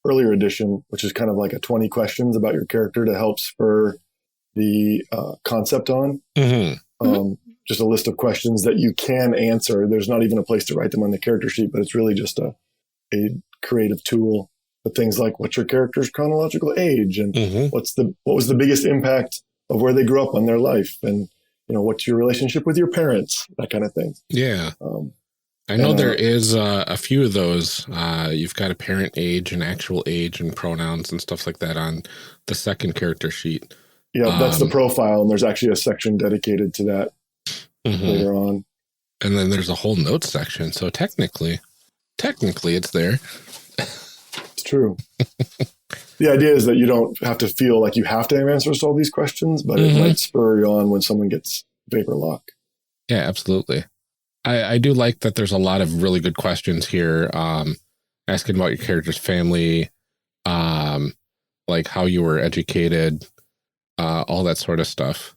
Speaker 3: earlier edition, which is kind of like a 20 questions about your character to help spur the concept on.
Speaker 1: Mm-hmm.
Speaker 3: Just a list of questions that you can answer. There's not even a place to write them on the character sheet, but it's really just a creative tool. But things like what's your character's chronological age, and what was the biggest impact of where they grew up on their life, and what's your relationship with your parents, that kind of thing.
Speaker 1: Yeah. I know there is a few of those. You've got a parent age and actual age and pronouns and stuff like that on the second character sheet.
Speaker 3: Yeah, that's the profile, and there's actually a section dedicated to that later on.
Speaker 1: And then there's a whole notes section. So technically it's there.
Speaker 3: It's true. The idea is that you don't have to feel like you have to have answers to all these questions, but it might spur you on when someone gets vapor lock.
Speaker 1: Yeah, absolutely. I do like that there's a lot of really good questions here, asking about your character's family, like how you were educated, all that sort of stuff.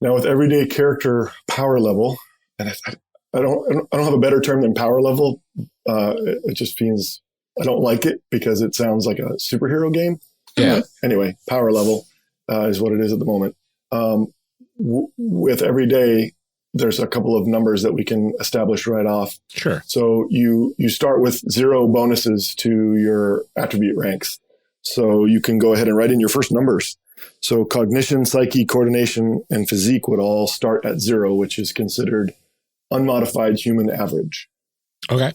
Speaker 3: Now, with everyday character power level, and I don't have a better term than power level. It just means I don't like it because it sounds like a superhero game.
Speaker 1: Yeah.
Speaker 3: Anyway, power level is what it is at the moment. With everyday, there's a couple of numbers that we can establish right off.
Speaker 1: Sure.
Speaker 3: So you start with 0 bonuses to your attribute ranks. So you can go ahead and write in your first numbers. So cognition, psyche, coordination, and physique would all start at 0, which is considered unmodified human average.
Speaker 1: Okay.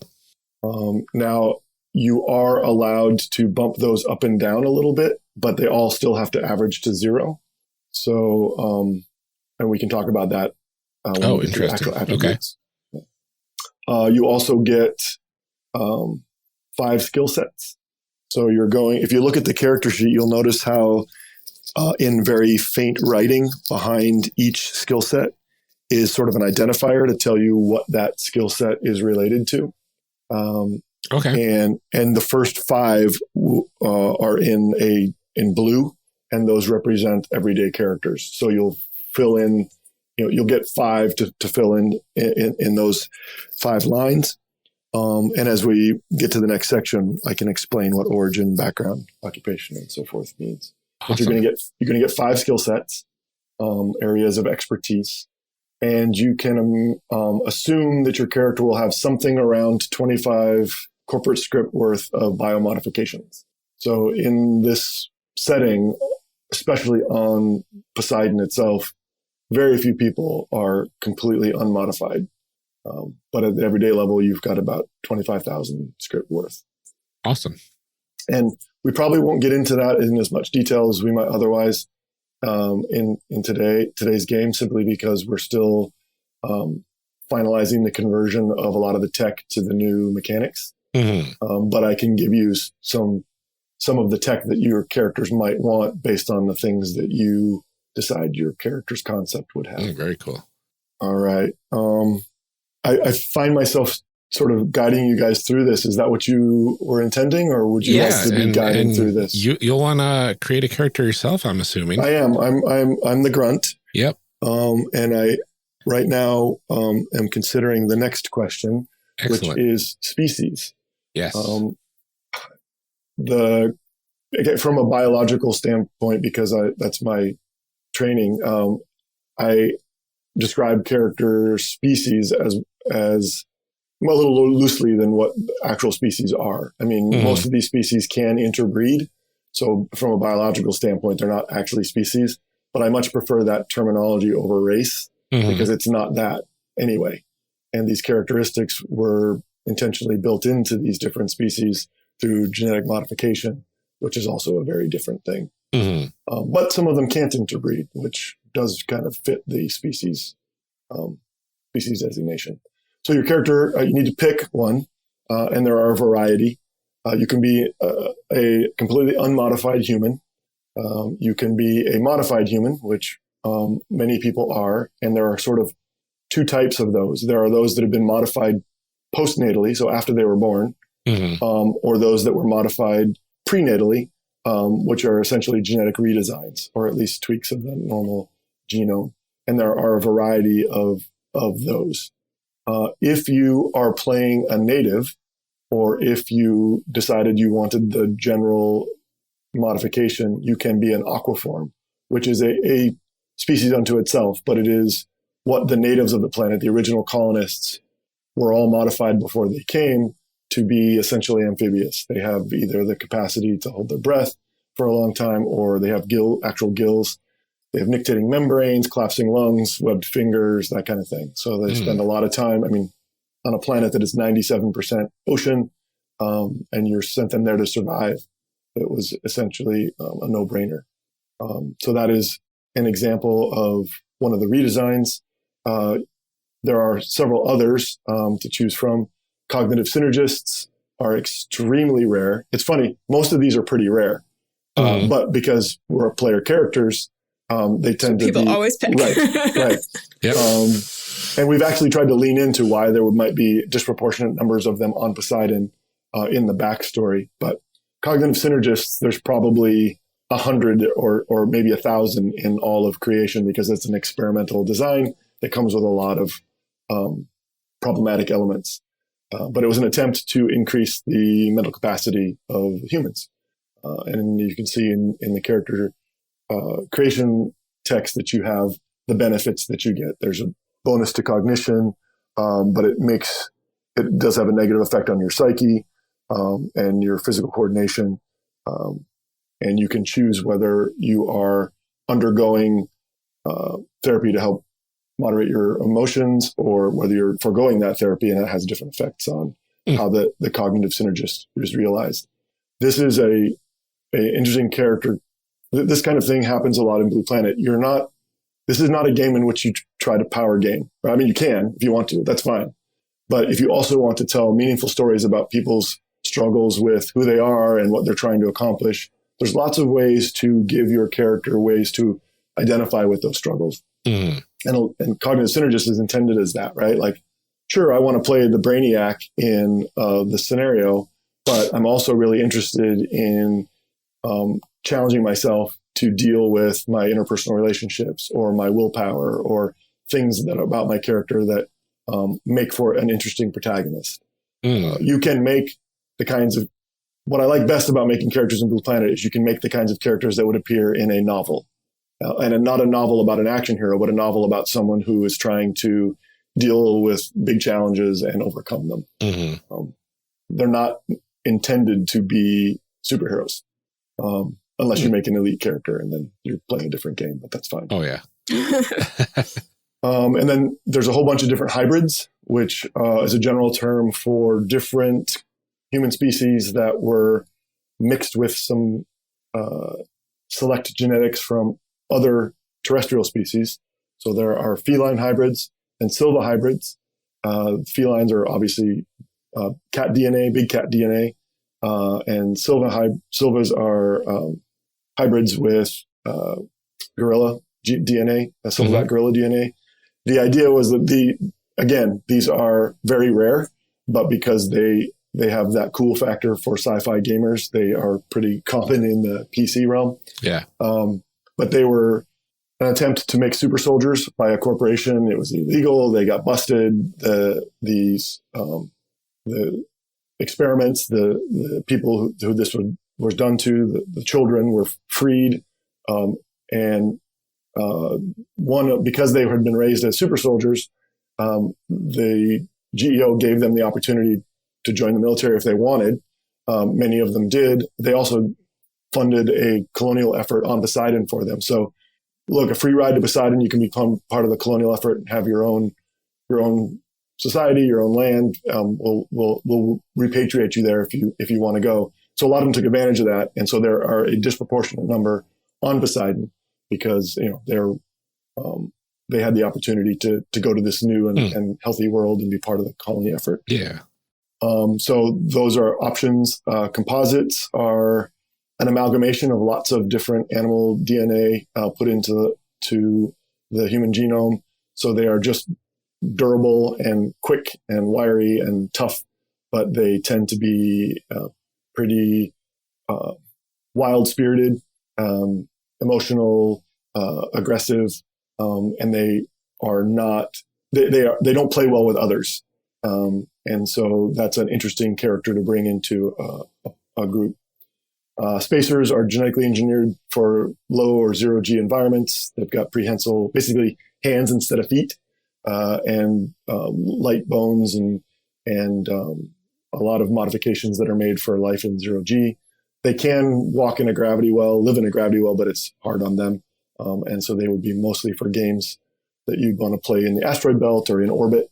Speaker 3: Now, you are allowed to bump those up and down a little bit, but they all still have to average to 0. So, and we can talk about that.
Speaker 1: Interesting. Okay.
Speaker 3: You also get 5 skill sets. So if you look at the character sheet, you'll notice how in very faint writing behind each skill set is sort of an identifier to tell you what that skill set is related to.
Speaker 1: Okay.
Speaker 3: And the first 5 are in blue, and those represent everyday characters. So you'll fill in, you'll get 5 to fill in those 5 lines. And as we get to the next section, I can explain what origin, background, occupation, and so forth means. But
Speaker 1: Awesome.
Speaker 3: you're going to get 5 skill sets, areas of expertise, and you can assume that your character will have something around 25 corporate script worth of biomodifications. So in this setting, especially on Poseidon itself, very few people are completely unmodified. But at the everyday level, you've got about 25,000 script worth.
Speaker 1: Awesome.
Speaker 3: And we probably won't get into that in as much detail as we might otherwise in today's game, simply because we're still finalizing the conversion of a lot of the tech to the new mechanics.
Speaker 1: Mm-hmm.
Speaker 3: But I can give you some of the tech that your characters might want based on the things that you decide your character's concept would have.
Speaker 1: Very cool.
Speaker 3: All right. I find myself sort of guiding you guys through this. Is that what you were intending, or would you like to be guided through this?
Speaker 1: You'll want to create a character yourself, I'm assuming.
Speaker 3: I am. I'm the grunt.
Speaker 1: Yep.
Speaker 3: And I right now am considering the next question,
Speaker 1: Excellent.
Speaker 3: which is species.
Speaker 1: Yes.
Speaker 3: From a biological standpoint, because that's my training, I describe character species as well, a little loosely than what actual species are. I mean, most of these species can interbreed. So from a biological standpoint, they're not actually species, but I much prefer that terminology over race because it's not that anyway. And these characteristics were intentionally built into these different species through genetic modification, which is also a very different thing. But some of them can't interbreed, which does kind of fit the species designation. So your character, you need to pick one, and there are a variety. You can be a completely unmodified human. You can be a modified human, which many people are, and there are sort of 2 types of those. There are those that have been modified postnatally, so after they were born, or those that were modified prenatally, which are essentially genetic redesigns, or at least tweaks of the normal genome. And there are a variety of those. If you are playing a native, or if you decided you wanted the general modification, you can be an aquaform, which is a species unto itself, but it is what the natives of the planet, the original colonists, were all modified before they came to be essentially amphibious. They have either the capacity to hold their breath for a long time, or they have actual gills. They have nictitating membranes, collapsing lungs, webbed fingers, that kind of thing. So they spend a lot of time, on a planet that is 97% ocean, and you're sent them there to survive. It was essentially a no-brainer. So that is an example of one of the redesigns. There are several others to choose from. Cognitive synergists are extremely rare. It's funny, most of these are pretty rare, but because we're player characters, they tend to be...
Speaker 2: People always pick.
Speaker 3: Right.
Speaker 1: Yep.
Speaker 3: And we've actually tried to lean into why there might be disproportionate numbers of them on Poseidon in the backstory. But cognitive synergists, there's probably 100 or maybe 1,000 in all of creation, because it's an experimental design that comes with a lot of problematic elements. But it was an attempt to increase the mental capacity of humans. And you can see in the character creation text that you have the benefits that you get. There's a bonus to cognition, but it does have a negative effect on your psyche and your physical coordination. And you can choose whether you are undergoing therapy to help moderate your emotions, or whether you're foregoing that therapy, and it has different effects on how the cognitive synergist is realized. This is a interesting character. This kind of thing happens a lot in Blue Planet. This is not a game in which you try to power game. I mean, you can if you want to, that's fine. But if you also want to tell meaningful stories about people's struggles with who they are and what they're trying to accomplish, there's lots of ways to give your character ways to identify with those struggles. And Cognitive Synergist is intended as that, right? Like, sure, I want to play the brainiac in the scenario, but I'm also really interested in challenging myself to deal with my interpersonal relationships or my willpower or things that about my character that make for an interesting protagonist. You can make the kinds of, what I like best about making characters in Blue Planet is you can make the kinds of characters that would appear in a novel. Not a novel about an action hero, but a novel about someone who is trying to deal with big challenges and overcome them. They're not intended to be superheroes, unless you make an elite character and then you're playing a different game, but that's fine.
Speaker 1: Oh, yeah.
Speaker 3: And then there's a whole bunch of different hybrids, which is a general term for different human species that were mixed with some select genetics from other terrestrial species. So there are feline hybrids and silva hybrids. Felines are obviously cat DNA, big cat DNA, and silvas are hybrids with gorilla DNA, silverback gorilla DNA. The idea was that these are very rare, but because they have that cool factor for sci-fi gamers, they are pretty common in the PC realm.
Speaker 1: Yeah.
Speaker 3: But they were an attempt to make super soldiers by a corporation. It was illegal. They got busted. The experiments, the people who this was done to, the children were freed. Because they had been raised as super soldiers, the GEO gave them the opportunity to join the military if they wanted. Many of them did. They also funded a colonial effort on Poseidon for them. So, look, a free ride to Poseidon, you can become part of the colonial effort and have your own society, your own land. We'll repatriate you there if you want to go. So a lot of them took advantage of that, and so there are a disproportionate number on Poseidon because they had the opportunity to go to this new and healthy world and be part of the colony effort.
Speaker 1: Yeah.
Speaker 3: So those are options. Composites are an amalgamation of lots of different animal DNA put into the human genome. So they are just durable and quick and wiry and tough, but they tend to be pretty wild-spirited, emotional, aggressive, and they are not. They don't play well with others. And so that's an interesting character to bring into a group. Spacers are genetically engineered for low or zero G environments. They've got prehensile, basically hands instead of feet, and light bones and a lot of modifications that are made for life in zero G. They can walk in a gravity well, live in a gravity well, but it's hard on them. And so they would be mostly for games that you'd want to play in the asteroid belt or in orbit.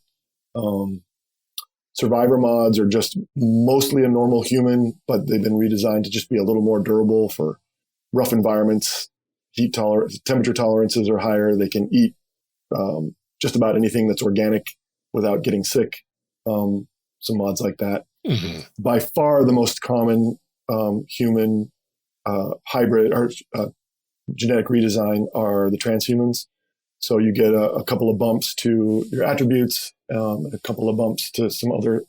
Speaker 3: Survivor mods are just mostly a normal human, but they've been redesigned to just be a little more durable for rough environments. Temperature tolerances are higher. They can eat just about anything that's organic without getting sick. Some mods like that. Mm-hmm. By far the most common human hybrid or genetic redesign are the transhumans. So you get a couple of bumps to your attributes, a couple of bumps to some other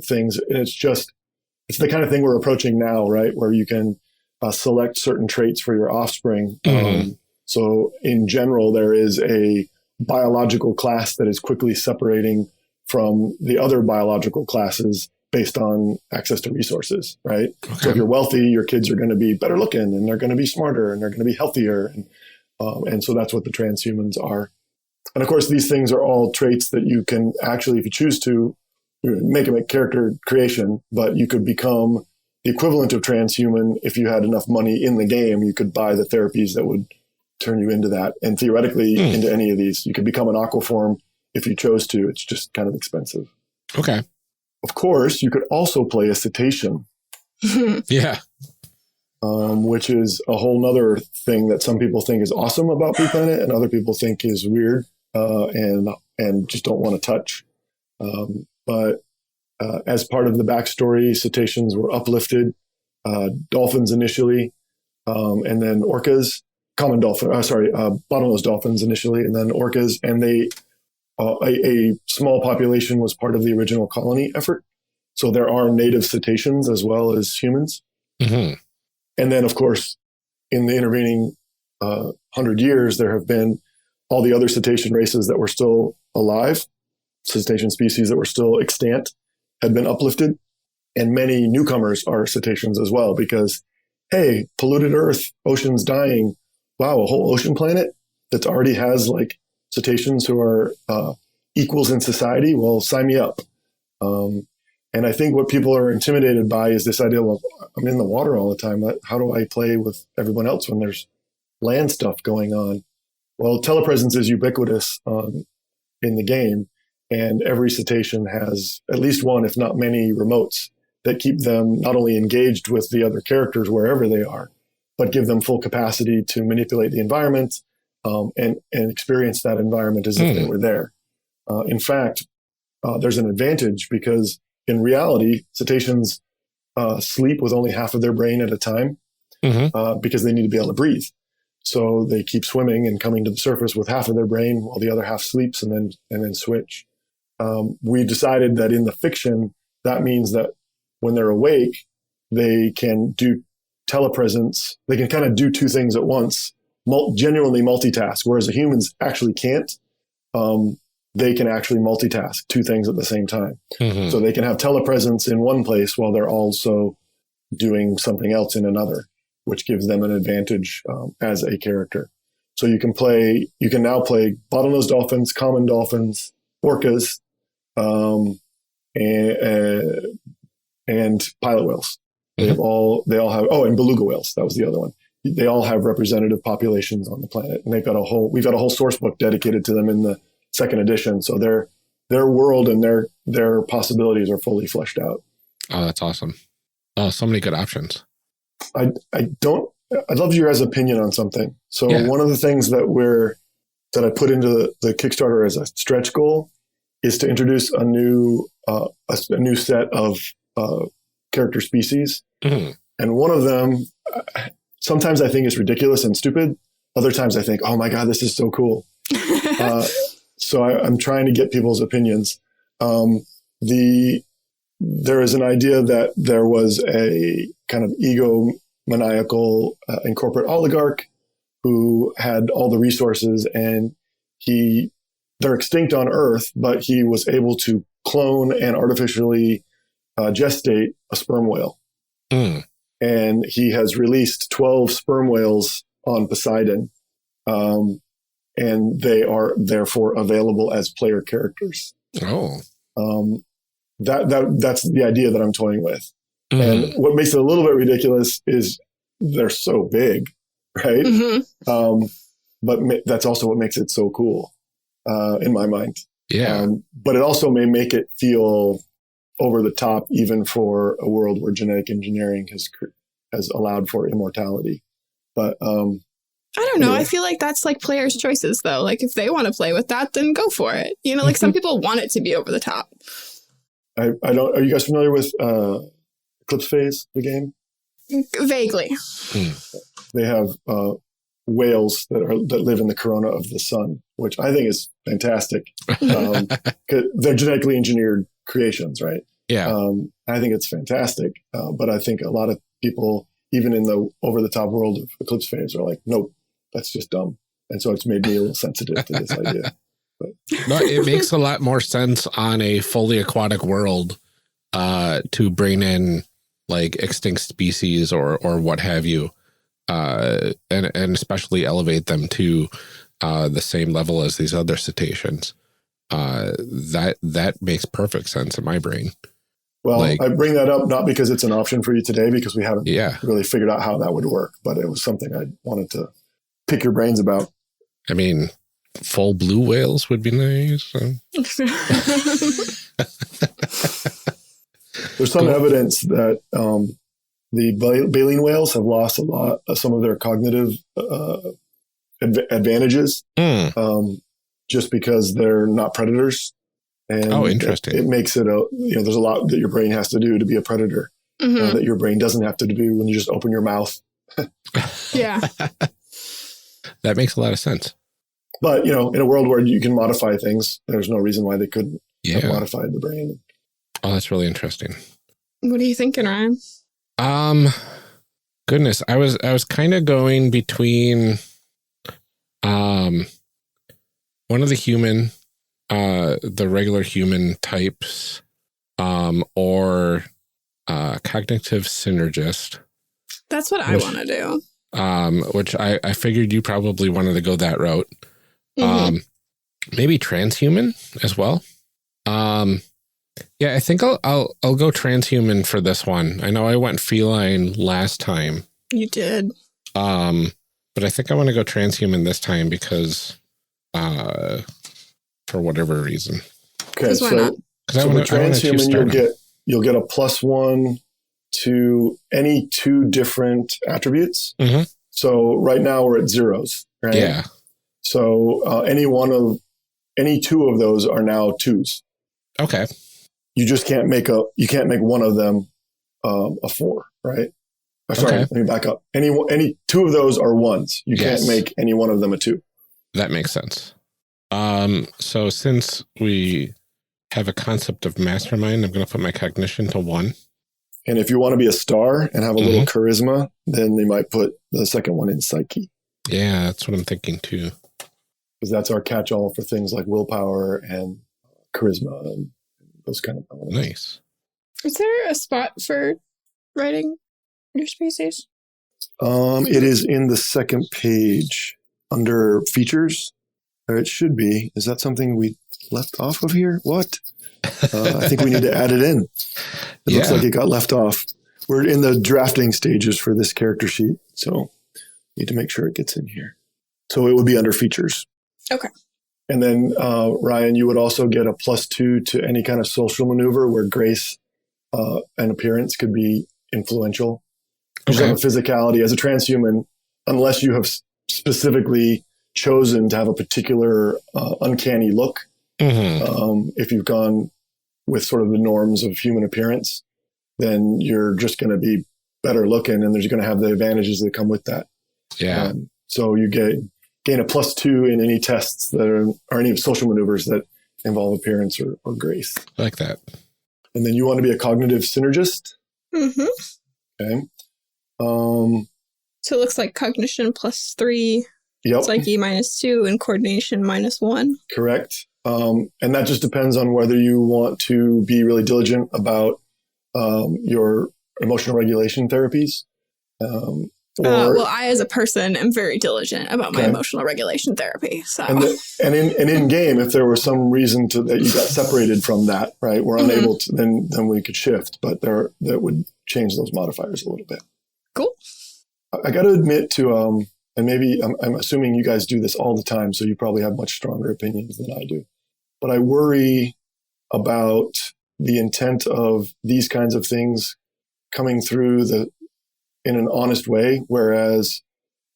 Speaker 3: things. And it's the kind of thing we're approaching now, right? Where you can select certain traits for your offspring. Mm-hmm. So in general, there is a biological class that is quickly separating from the other biological classes based on access to resources, right? Okay. So if you're wealthy, your kids are going to be better looking and they're going to be smarter and they're going to be healthier. And so that's what the transhumans are. And of course, these things are all traits that you can actually, if you choose to, make them a character creation, but you could become the equivalent of transhuman. If you had enough money in the game, you could buy the therapies that would turn you into that. And theoretically, into any of these, you could become an aquaform if you chose to. It's just kind of expensive.
Speaker 1: Okay.
Speaker 3: Of course, you could also play a cetacean.
Speaker 1: Yeah.
Speaker 3: Which is a whole nother thing that some people think is awesome about Blue Planet and other people think is weird and just don't want to touch. But as part of the backstory, cetaceans were uplifted, dolphins initially, and then orcas, bottlenose dolphins initially, and then orcas, and a small population was part of the original colony effort. So there are native cetaceans as well as humans. Mm-hmm. And then, of course, in the intervening 100 years, there have been all the other cetacean races that were still alive, cetacean species that were still extant. had been uplifted, and many newcomers are cetaceans as well because, hey, polluted Earth, oceans dying. Wow, a whole ocean planet that already has like cetaceans who are equals in society. Well, sign me up. And I think what people are intimidated by is this idea of, I'm in the water all the time. How do I play with everyone else when there's land stuff going on? Well, telepresence is ubiquitous in the game, and every cetacean has at least one, if not many, remotes that keep them not only engaged with the other characters wherever they are, but give them full capacity to manipulate the environment and experience that environment as if they were there. In fact, there's an advantage because in reality, cetaceans sleep with only half of their brain at a time because they need to be able to breathe. So they keep swimming and coming to the surface with half of their brain while the other half sleeps and then switch. We decided that in the fiction, that means that when they're awake, they can do telepresence. They can kind of do two things at once, genuinely multitask, whereas the humans actually can't. They can actually multitask two things at the same time. So they can have telepresence in one place while they're also doing something else in another, which gives them an advantage as a character. So you can now play bottlenose dolphins, common dolphins, orcas, and pilot whales. They all have, and beluga whales. That was the other one. They all have representative populations on the planet, and we've got a whole source book dedicated to them in the second edition. So their world and their possibilities are fully fleshed out.
Speaker 1: Oh, that's awesome. Oh, so many good options.
Speaker 3: I'd love your guys' opinion on something. So one of the things that I put into the Kickstarter as a stretch goal is to introduce a new set of character species. And one of them, sometimes I think is ridiculous and stupid. Other times I think, oh my God, this is so cool. So I'm trying to get people's opinions. There is an idea that there was a kind of egomaniacal and corporate oligarch who had all the resources, and they're extinct on Earth, but he was able to clone and artificially gestate a sperm whale. And he has released 12 sperm whales on Poseidon. And they are therefore available as player characters.
Speaker 1: Oh.
Speaker 3: That's the idea that I'm toying with. And what makes it a little bit ridiculous is they're so big, right? But that's also what makes it so cool, in my mind.
Speaker 1: Yeah.
Speaker 3: But it also may make it feel over the top, even for a world where genetic engineering has allowed for immortality. But
Speaker 2: I don't know. I feel like that's like players' choices, though. Like if they want to play with that, then go for it. You know, like some people want it to be over the top.
Speaker 3: I don't. Are you guys familiar with Eclipse Phase, the game?
Speaker 2: Vaguely.
Speaker 3: They have whales that live in the corona of the sun, which I think is fantastic. 'Cause they're genetically engineered creations, right?
Speaker 1: Yeah.
Speaker 3: I think it's fantastic. But I think a lot of people, even in the over-the-top world of Eclipse Phase, are like, nope, that's just dumb. And so it's made me a little sensitive to this idea. But.
Speaker 1: No, it makes a lot more sense on a fully aquatic world to bring in like extinct species or what have you, and especially elevate them to the same level as these other cetaceans. That makes perfect sense in my brain.
Speaker 3: Well, I bring that up not because it's an option for you today, because we haven't really figured out how that would work, but it was something I wanted to pick your brains about.
Speaker 1: I mean, full blue whales would be nice.
Speaker 3: There's some evidence that the baleen whales have lost some of their cognitive advantages just because they're not predators. And
Speaker 1: interesting.
Speaker 3: It makes it there's a lot that your brain has to do to be a predator that your brain doesn't have to do when you just open your mouth.
Speaker 2: Yeah.
Speaker 1: That makes a lot of sense.
Speaker 3: But, in a world where you can modify things, there's no reason why they couldn't have modified the brain.
Speaker 1: Oh, that's really interesting.
Speaker 2: What are you thinking, Ryan?
Speaker 1: Goodness, I was kind of going between one of the regular human types, or cognitive synergist.
Speaker 2: That's what I want to do.
Speaker 1: Which I figured you probably wanted to go that route. Maybe transhuman as well. Yeah, I think I'll go transhuman for this one. I know I went feline last time.
Speaker 2: You did.
Speaker 1: But I think I want to go transhuman this time because for whatever reason.
Speaker 3: Okay,
Speaker 2: why not?
Speaker 3: So with transhuman, you'll get a +1 to any 2 different attributes. So right now we're at zeros, right?
Speaker 1: Yeah.
Speaker 3: So any 2 of those are now 2s.
Speaker 1: Okay.
Speaker 3: You just can't make one of them a 4, right? Sorry, let me back up. Any 2 of those are 1s. You can't make any one of them a 2.
Speaker 1: That makes sense. So since we have a concept of mastermind, I'm going to put my cognition to 1.
Speaker 3: And if you want to be a star and have a little charisma, then they might put the second one in psyche.
Speaker 1: Yeah, that's what I'm thinking too.
Speaker 3: Because that's our catch-all for things like willpower and charisma and those kind of elements.
Speaker 1: Nice.
Speaker 2: Is there a spot for writing your species?
Speaker 3: It is in the second page under features. Or it should be. Is that something we left off of here? What? I think we need to add it in. It looks like it got left off. We're in the drafting stages for this character sheet, so need to make sure it gets in here. So it would be under features.
Speaker 2: Okay.
Speaker 3: And then, Ryan, you would also get a +2 to any kind of social maneuver where grace and appearance could be influential. You have a physicality as a transhuman, unless you have specifically chosen to have a particular uncanny look. If you've gone with sort of the norms of human appearance, then you're just going to be better looking, and there's going to have the advantages that come with that.
Speaker 1: Yeah.
Speaker 3: So you gain a +2 in any tests that are any social maneuvers that involve appearance or grace.
Speaker 1: I like that.
Speaker 3: And then you want to be a cognitive synergist. Okay.
Speaker 2: So it looks like cognition +3, psyche -2, and coordination -1.
Speaker 3: Correct. And that just depends on whether you want to be really diligent about your emotional regulation therapies.
Speaker 2: Well, I, as a person, am very diligent about my emotional regulation therapy. So,
Speaker 3: and in game, if there was some reason that you got separated from that, right, we're unable to, then we could shift. But that would change those modifiers a little bit.
Speaker 2: Cool.
Speaker 3: I got to admit to, and maybe I'm assuming you guys do this all the time, so you probably have much stronger opinions than I do. But I worry about the intent of these kinds of things coming through in an honest way, whereas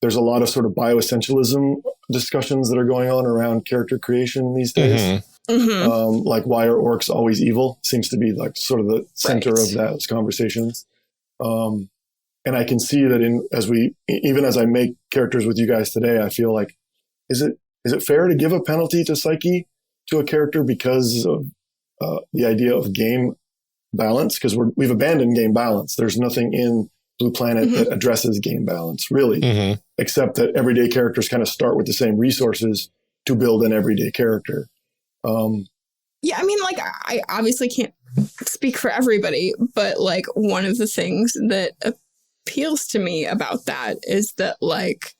Speaker 3: there's a lot of sort of bioessentialism discussions that are going on around character creation these days. Like, why are orcs always evil? Seems to be like sort of the center of those conversations. And I can see that even as I make characters with you guys today, I feel like, is it fair to give a penalty to psyche to a character because of the idea of game balance? Because we've abandoned game balance. There's nothing in Blue Planet that addresses game balance, really, except that everyday characters kind of start with the same resources to build an everyday character.
Speaker 2: Yeah, I mean, like, I obviously can't speak for everybody, but like one of the things that appeals to me about that is that, like,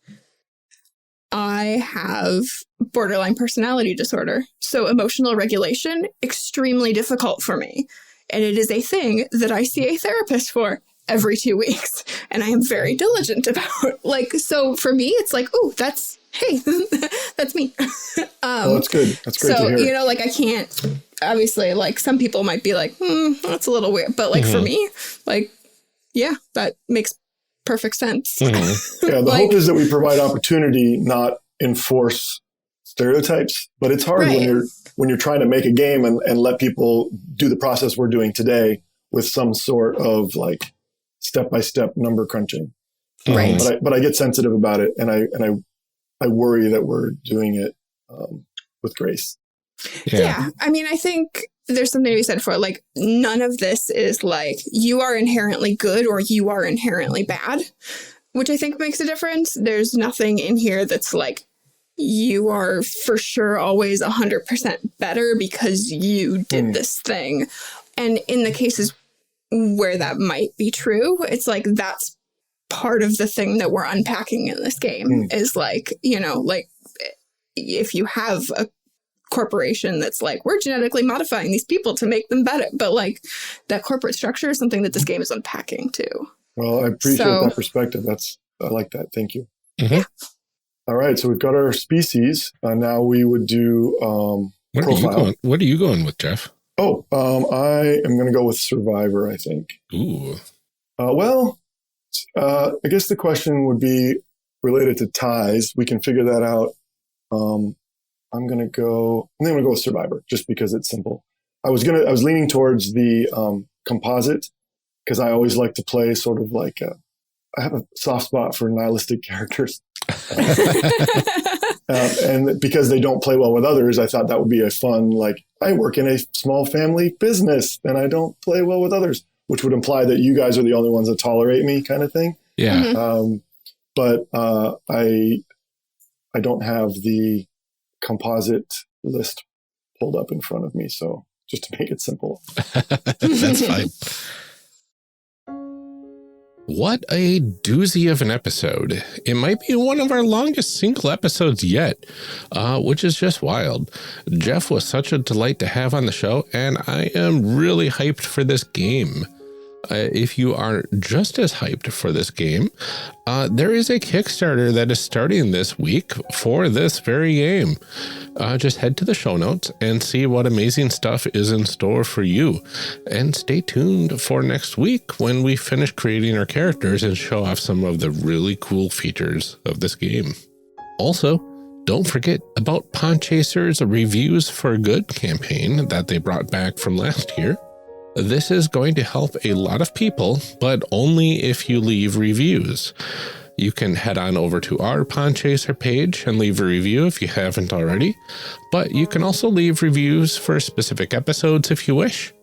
Speaker 2: I have borderline personality disorder. So emotional regulation, extremely difficult for me. And it is a thing that I see a therapist for every 2 weeks. And I am very diligent about. Like, so for me, it's like, oh, that's me.
Speaker 3: Well, that's good. That's great to hear.
Speaker 2: So, you know, like, I can't, obviously, like, some people might be like, that's a little weird. But like, for me, like, yeah, that makes perfect sense.
Speaker 3: Yeah, the hope is that we provide opportunity, not enforce stereotypes. But it's hard when you're trying to make a game and let people do the process we're doing today with some sort of like step-by-step number crunching.
Speaker 2: Right.
Speaker 3: But I get sensitive about it, and I worry that we're doing it with grace.
Speaker 2: Yeah. I mean, I think there's something to be said for, like, none of this is like you are inherently good or you are inherently bad, which I think makes a difference. There's nothing in here that's like you are for sure always 100% better because you did this thing. And in the cases where that might be true, it's like that's part of the thing that we're unpacking in this game is like, you know, like if you have a corporation that's like, we're genetically modifying these people to make them better, but like that corporate structure is something that this game is unpacking too.
Speaker 3: Well, I appreciate that perspective. I like that. Thank you.
Speaker 1: Mm-hmm.
Speaker 2: Yeah.
Speaker 3: All right. So we've got our species. Now we would do profile.
Speaker 1: What are you going with, Jeff?
Speaker 3: Oh, I am going to go with survivor, I think.
Speaker 1: Ooh.
Speaker 3: I guess the question would be related to ties. We can figure that out. I'm going to go with survivor just because it's simple. I was leaning towards the composite because I always like to play sort of like I have a soft spot for nihilistic characters. And because they don't play well with others, I thought that would be a fun, like, I work in a small family business and I don't play well with others, which would imply that you guys are the only ones that tolerate me kind of thing.
Speaker 1: Yeah.
Speaker 2: Mm-hmm.
Speaker 3: But I don't have the composite list pulled up in front of me. So just to make it simple.
Speaker 1: That's fine. What a doozy of an episode. It might be one of our longest single episodes yet, which is just wild. Jeff was such a delight to have on the show, and I am really hyped for this game. If you are just as hyped for this game, there is a Kickstarter that is starting this week for this very game. Just head to the show notes and see what amazing stuff is in store for you. And stay tuned for next week when we finish creating our characters and show off some of the really cool features of this game. Also, don't forget about Podchaser's Reviews for Good campaign that they brought back from last year. This is going to help a lot of people, but only if you leave reviews. You can head on over to our Podchaser page and leave a review if you haven't already, but you can also leave reviews for specific episodes if you wish.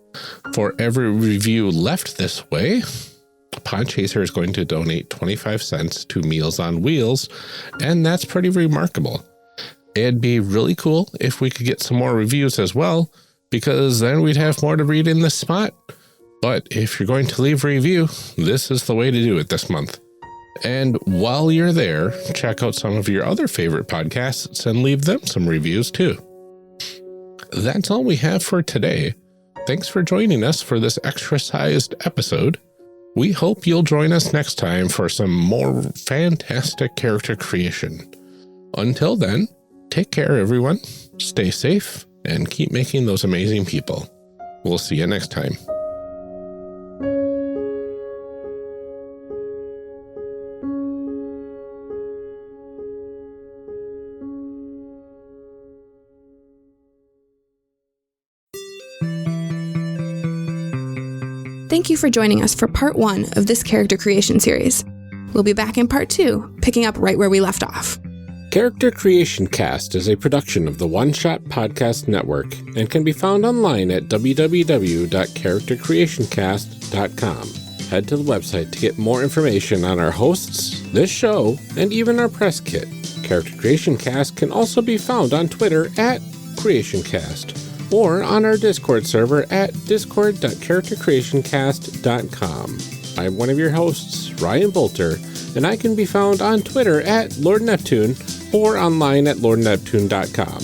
Speaker 1: For every review left this way, Podchaser is going to donate 25 cents to Meals on Wheels, and that's pretty remarkable. It'd be really cool if we could get some more reviews as well, because then we'd have more to read in this spot. But if you're going to leave a review, this is the way to do it this month. And while you're there, check out some of your other favorite podcasts and leave them some reviews too. That's all we have for today. Thanks for joining us for this extra-sized episode. We hope you'll join us next time for some more fantastic character creation. Until then, take care everyone, stay safe, and keep making those amazing people. We'll see you next time.
Speaker 2: Thank you for joining us for part 1 of this character creation series. We'll be back in part 2, picking up right where we left off.
Speaker 1: Character Creation Cast is a production of the One Shot Podcast Network and can be found online at www.charactercreationcast.com. Head to the website to get more information on our hosts, this show, and even our press kit. Character Creation Cast can also be found on Twitter at CreationCast or on our Discord server at discord.charactercreationcast.com. I'm one of your hosts, Ryan Bolter, and I can be found on Twitter at Lord Neptune or online at lordneptune.com.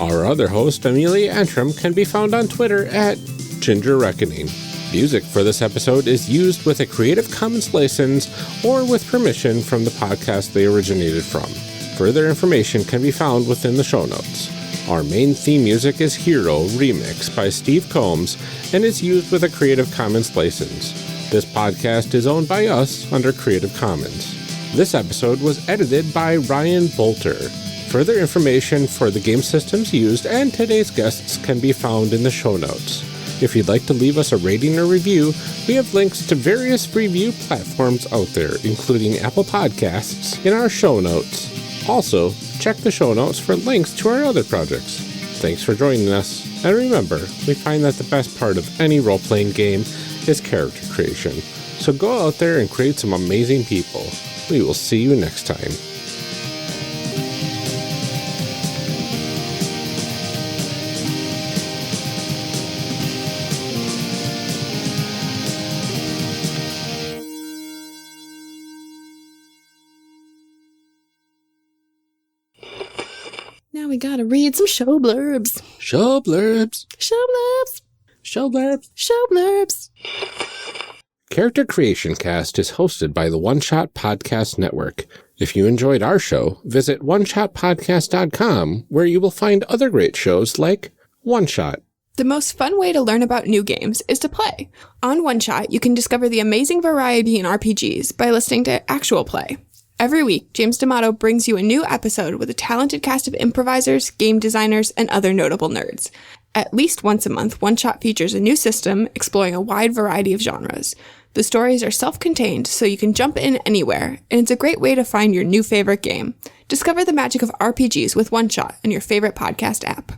Speaker 1: Our other host, Amelia Antrim, can be found on Twitter at Ginger Reckoning. Music for this episode is used with a Creative Commons license or with permission from the podcast they originated from. Further information can be found within the show notes. Our main theme music is Hero Remix by Steve Combs and is used with a Creative Commons license. This podcast is owned by us under Creative Commons. This episode was edited by Ryan Bolter. Further information for the game systems used and today's guests can be found in the show notes. If you'd like to leave us a rating or review, we have links to various review platforms out there, including Apple Podcasts, in our show notes. Also, check the show notes for links to our other projects. Thanks for joining us, and remember, we find that the best part of any role-playing game is character creation. So go out there and create some amazing people. We will see you next time.
Speaker 2: Now we gotta read some show blurbs.
Speaker 1: Show blurbs.
Speaker 2: Show blurbs.
Speaker 1: Show blurbs.
Speaker 2: Show blurbs.
Speaker 1: Character Creation Cast is hosted by the One Shot Podcast Network. If you enjoyed our show, visit oneshotpodcast.com, where you will find other great shows like One Shot.
Speaker 2: The most fun way to learn about new games is to play. On One Shot, you can discover the amazing variety in RPGs by listening to actual play. Every week, James D'Amato brings you a new episode with a talented cast of improvisers, game designers, and other notable nerds. At least once a month, One Shot features a new system exploring a wide variety of genres. The stories are self-contained, so you can jump in anywhere, and it's a great way to find your new favorite game. Discover the magic of RPGs with One Shot in your favorite podcast app.